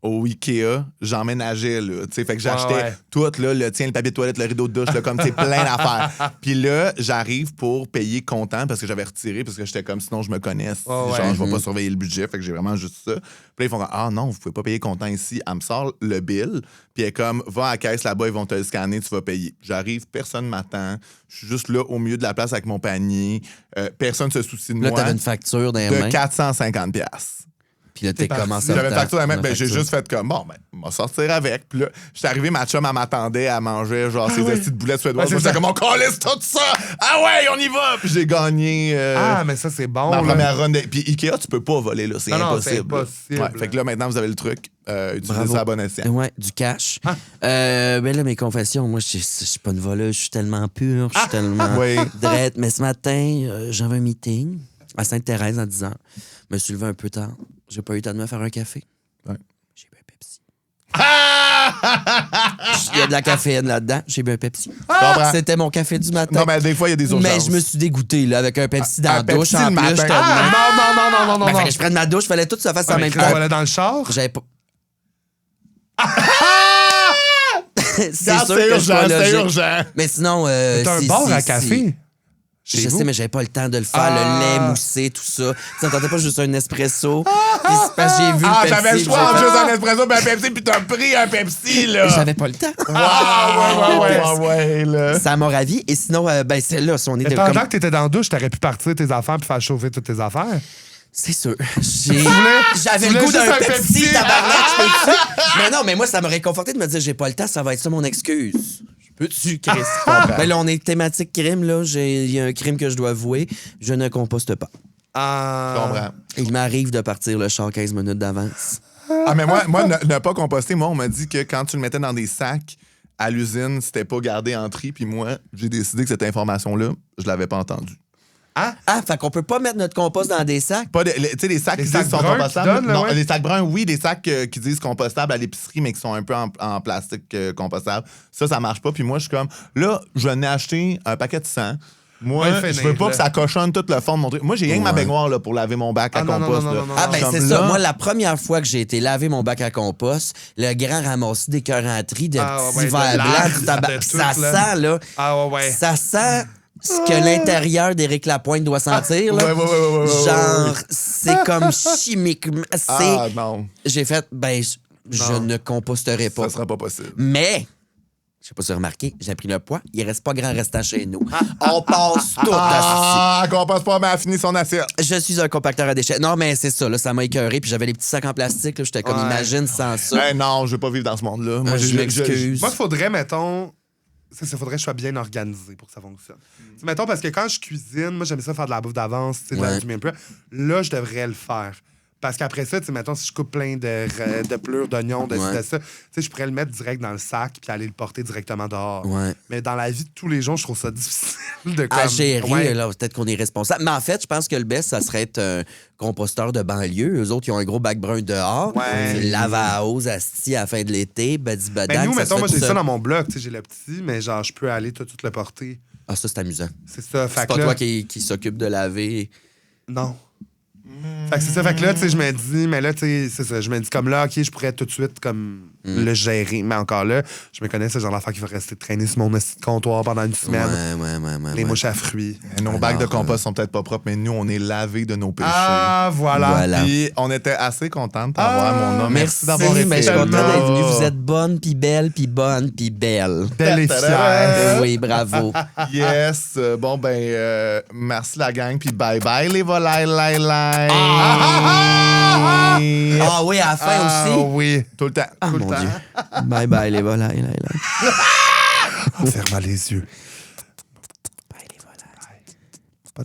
Speaker 1: au Ikea, j'emménageais, là. Fait que j'achetais tout, là, le papier de toilette, le rideau de douche, là, comme, plein d'affaires. Puis là, j'arrive pour payer comptant parce que j'avais retiré, parce que j'étais comme, sinon, je me connais. Genre, je vais pas surveiller le budget. Fait que j'ai vraiment juste ça. Puis là, ils font comme, ah non, vous pouvez pas payer comptant ici. Elle me sort le bill, puis elle est comme, va à la caisse là-bas, ils vont te le scanner, tu vas payer. J'arrive, personne m'attend. Je suis juste là au milieu de la place avec mon panier. Personne se soucie de moi.
Speaker 2: Là, t'avais une facture dans les mains.
Speaker 1: De 450$.
Speaker 2: Puis là, t'es commencé à
Speaker 1: j'avais facture à mettre, ben j'ai juste fait comme, bon, ben, on va sortir avec. Puis là, j'étais arrivé, ma chum, elle m'attendait, elle mangeait genre ses petites boulettes suédoises. Moi, j'étais comme, on calisse tout ça! Ah ouais, on y va! Puis j'ai gagné.
Speaker 3: Mais ça, c'est bon.
Speaker 1: Ma première run. Puis Ikea, tu peux pas voler, là. C'est impossible.
Speaker 3: C'est impossible.
Speaker 1: Ouais, fait que là, maintenant, vous avez le truc. Utilisez ça à bon escient.
Speaker 2: Ouais, du cash. Ben là, mes confessions, moi, je suis pas une voleuse, je suis tellement pure, je suis tellement drette. Mais ce matin, j'avais un meeting à Sainte-Thérèse à 10h. Je me suis levé un peu tard. J'ai pas eu le temps de me faire un café.
Speaker 1: Ouais.
Speaker 2: J'ai bu un Pepsi. Il y a de la caféine là-dedans. J'ai bu un Pepsi. C'était mon café du matin.
Speaker 1: Non, mais des fois, il y a des urgences.
Speaker 2: Mais je me suis dégoûté là, avec un Pepsi dans la douche.
Speaker 1: Pepsi
Speaker 2: En plus,
Speaker 1: matin.
Speaker 3: Non.
Speaker 2: fallait que je prenne ma douche, fallait tout que ça fasse en même temps.
Speaker 3: On allait dans le char.
Speaker 2: J'avais pas...
Speaker 1: C'est urgent.
Speaker 2: Mais sinon...
Speaker 3: T'as un bar à café?
Speaker 2: Je sais, mais j'avais pas le temps de le faire, le lait moussé, tout ça. Tu n'entendais pas juste un espresso. Puis c'est parce que j'ai vu le Pepsi.
Speaker 1: T'avais le choix entre juste un espresso et un Pepsi, puis t'as pris un Pepsi, là.
Speaker 2: J'avais pas le temps.
Speaker 1: Ouais, là.
Speaker 2: Ça m'a ravi. Et sinon, ben c'est là, si on était
Speaker 3: pendant que t'étais dans la douche, t'aurais pu partir tes affaires puis faire chauffer toutes tes affaires.
Speaker 2: C'est sûr. J'avais le goût d'un Pepsi, tabarnak, Mais non, mais moi, ça m'aurait conforté de me dire, j'ai pas le temps, ça va être ça mon excuse. Peux-tu, Chris? Ben là, on est thématique crime, là. Il y a un crime que je dois avouer. Je ne composte pas.
Speaker 1: Je comprends.
Speaker 2: Il m'arrive de partir le char 15 minutes d'avance.
Speaker 1: Mais moi ne pas composter, moi, on m'a dit que quand tu le mettais dans des sacs à l'usine, c'était pas gardé en tri. Puis moi, j'ai décidé que cette information-là, je l'avais pas entendue.
Speaker 2: Fait qu'on peut pas mettre notre compost dans des sacs?
Speaker 1: Tu sais, les sacs qui disent qu'ils sont compostables. Non, les sacs bruns, oui, des sacs qui disent compostables à l'épicerie, mais qui sont un peu en plastique compostable. Ça marche pas. Puis moi, je suis comme, là, je n'ai acheté un paquet de 100. Moi, je veux pas que ça cochonne tout le fond de mon truc. Moi, j'ai rien que ma baignoire là, pour laver mon bac à compost.
Speaker 3: Non.
Speaker 2: C'est ça. Moi, la première fois que j'ai été laver mon bac à compost, le grand ramassis des cœurs en tri de petits verres blancs, ça sent, là. Ça sent ce que l'intérieur d'Éric Lapointe doit sentir, là. Genre, c'est comme chimique.
Speaker 1: Non.
Speaker 2: J'ai fait, je ne composterai pas.
Speaker 1: Ça sera pas possible.
Speaker 2: Mais... Je sais pas si vous avez remarqué, j'ai pris le poids. Il reste pas grand restant chez nous. On passe tout à
Speaker 1: qu'on passe pas, mais elle a fini son assiette.
Speaker 2: Je suis un compacteur à déchets. Non, mais c'est ça, là, ça m'a écœuré. Puis j'avais les petits sacs en plastique. J'étais comme, imagine sans ça.
Speaker 1: Non, je veux pas vivre dans ce monde-là. Moi,
Speaker 2: je m'excuse.
Speaker 3: Moi, il faudrait, mettons... Ça faudrait que je sois bien organisé pour que ça fonctionne. Mettons, parce que quand je cuisine, moi, j'aime ça faire de la bouffe d'avance, du meal prep. Là, je devrais le faire. Parce qu'après ça, mettons, si je coupe plein de pleurs, d'oignons, de ça, je pourrais le mettre direct dans le sac puis aller le porter directement dehors.
Speaker 2: Ouais.
Speaker 3: Mais dans la vie de tous les jours, je trouve ça difficile de
Speaker 2: à gérer. Là, peut-être qu'on est responsable. Mais en fait, je pense que le best, ça serait être un composteur de banlieue. Eux autres, ils ont un gros bac brun dehors. Ils lavent à hausse, asti à la fin de l'été.
Speaker 3: Mais nous, mettons, moi, j'ai ça dans mon bloc. J'ai le petit, mais genre, je peux aller tout de suite le porter.
Speaker 2: Ah, ça, c'est amusant.
Speaker 3: C'est ça.
Speaker 2: C'est pas toi qui s'occupe de laver.
Speaker 3: Non. Fait que c'est ça. Fait que là, tu sais, je me dis, mais là, tu sais, c'est ça. Je me dis, comme là, OK, je pourrais tout de suite, comme, le gérer. Mais encore là, je me connais, ce genre d'affaire qui va rester traîner sur mon comptoir pendant une semaine. Les mouches à fruits.
Speaker 1: Nos bacs de compost sont peut-être pas propres, mais nous, on est lavés de nos péchés.
Speaker 3: Voilà.
Speaker 1: Puis, on était assez contents de t'avoir, mon homme. Merci d'avoir été
Speaker 2: je suis content d'être venu. Vous êtes bonne, puis belle, puis bonne, puis belle.
Speaker 3: Belle et fière.
Speaker 2: Oui, bravo.
Speaker 1: Yes. Bon, merci la gang, puis bye-bye, les volailles,
Speaker 2: oui, à la fin aussi.
Speaker 3: Oui.
Speaker 1: Tout le temps.
Speaker 2: Mon Dieu. Bye bye les volailles.
Speaker 3: On ferme les yeux.
Speaker 2: Bye les volailles.
Speaker 3: Pot.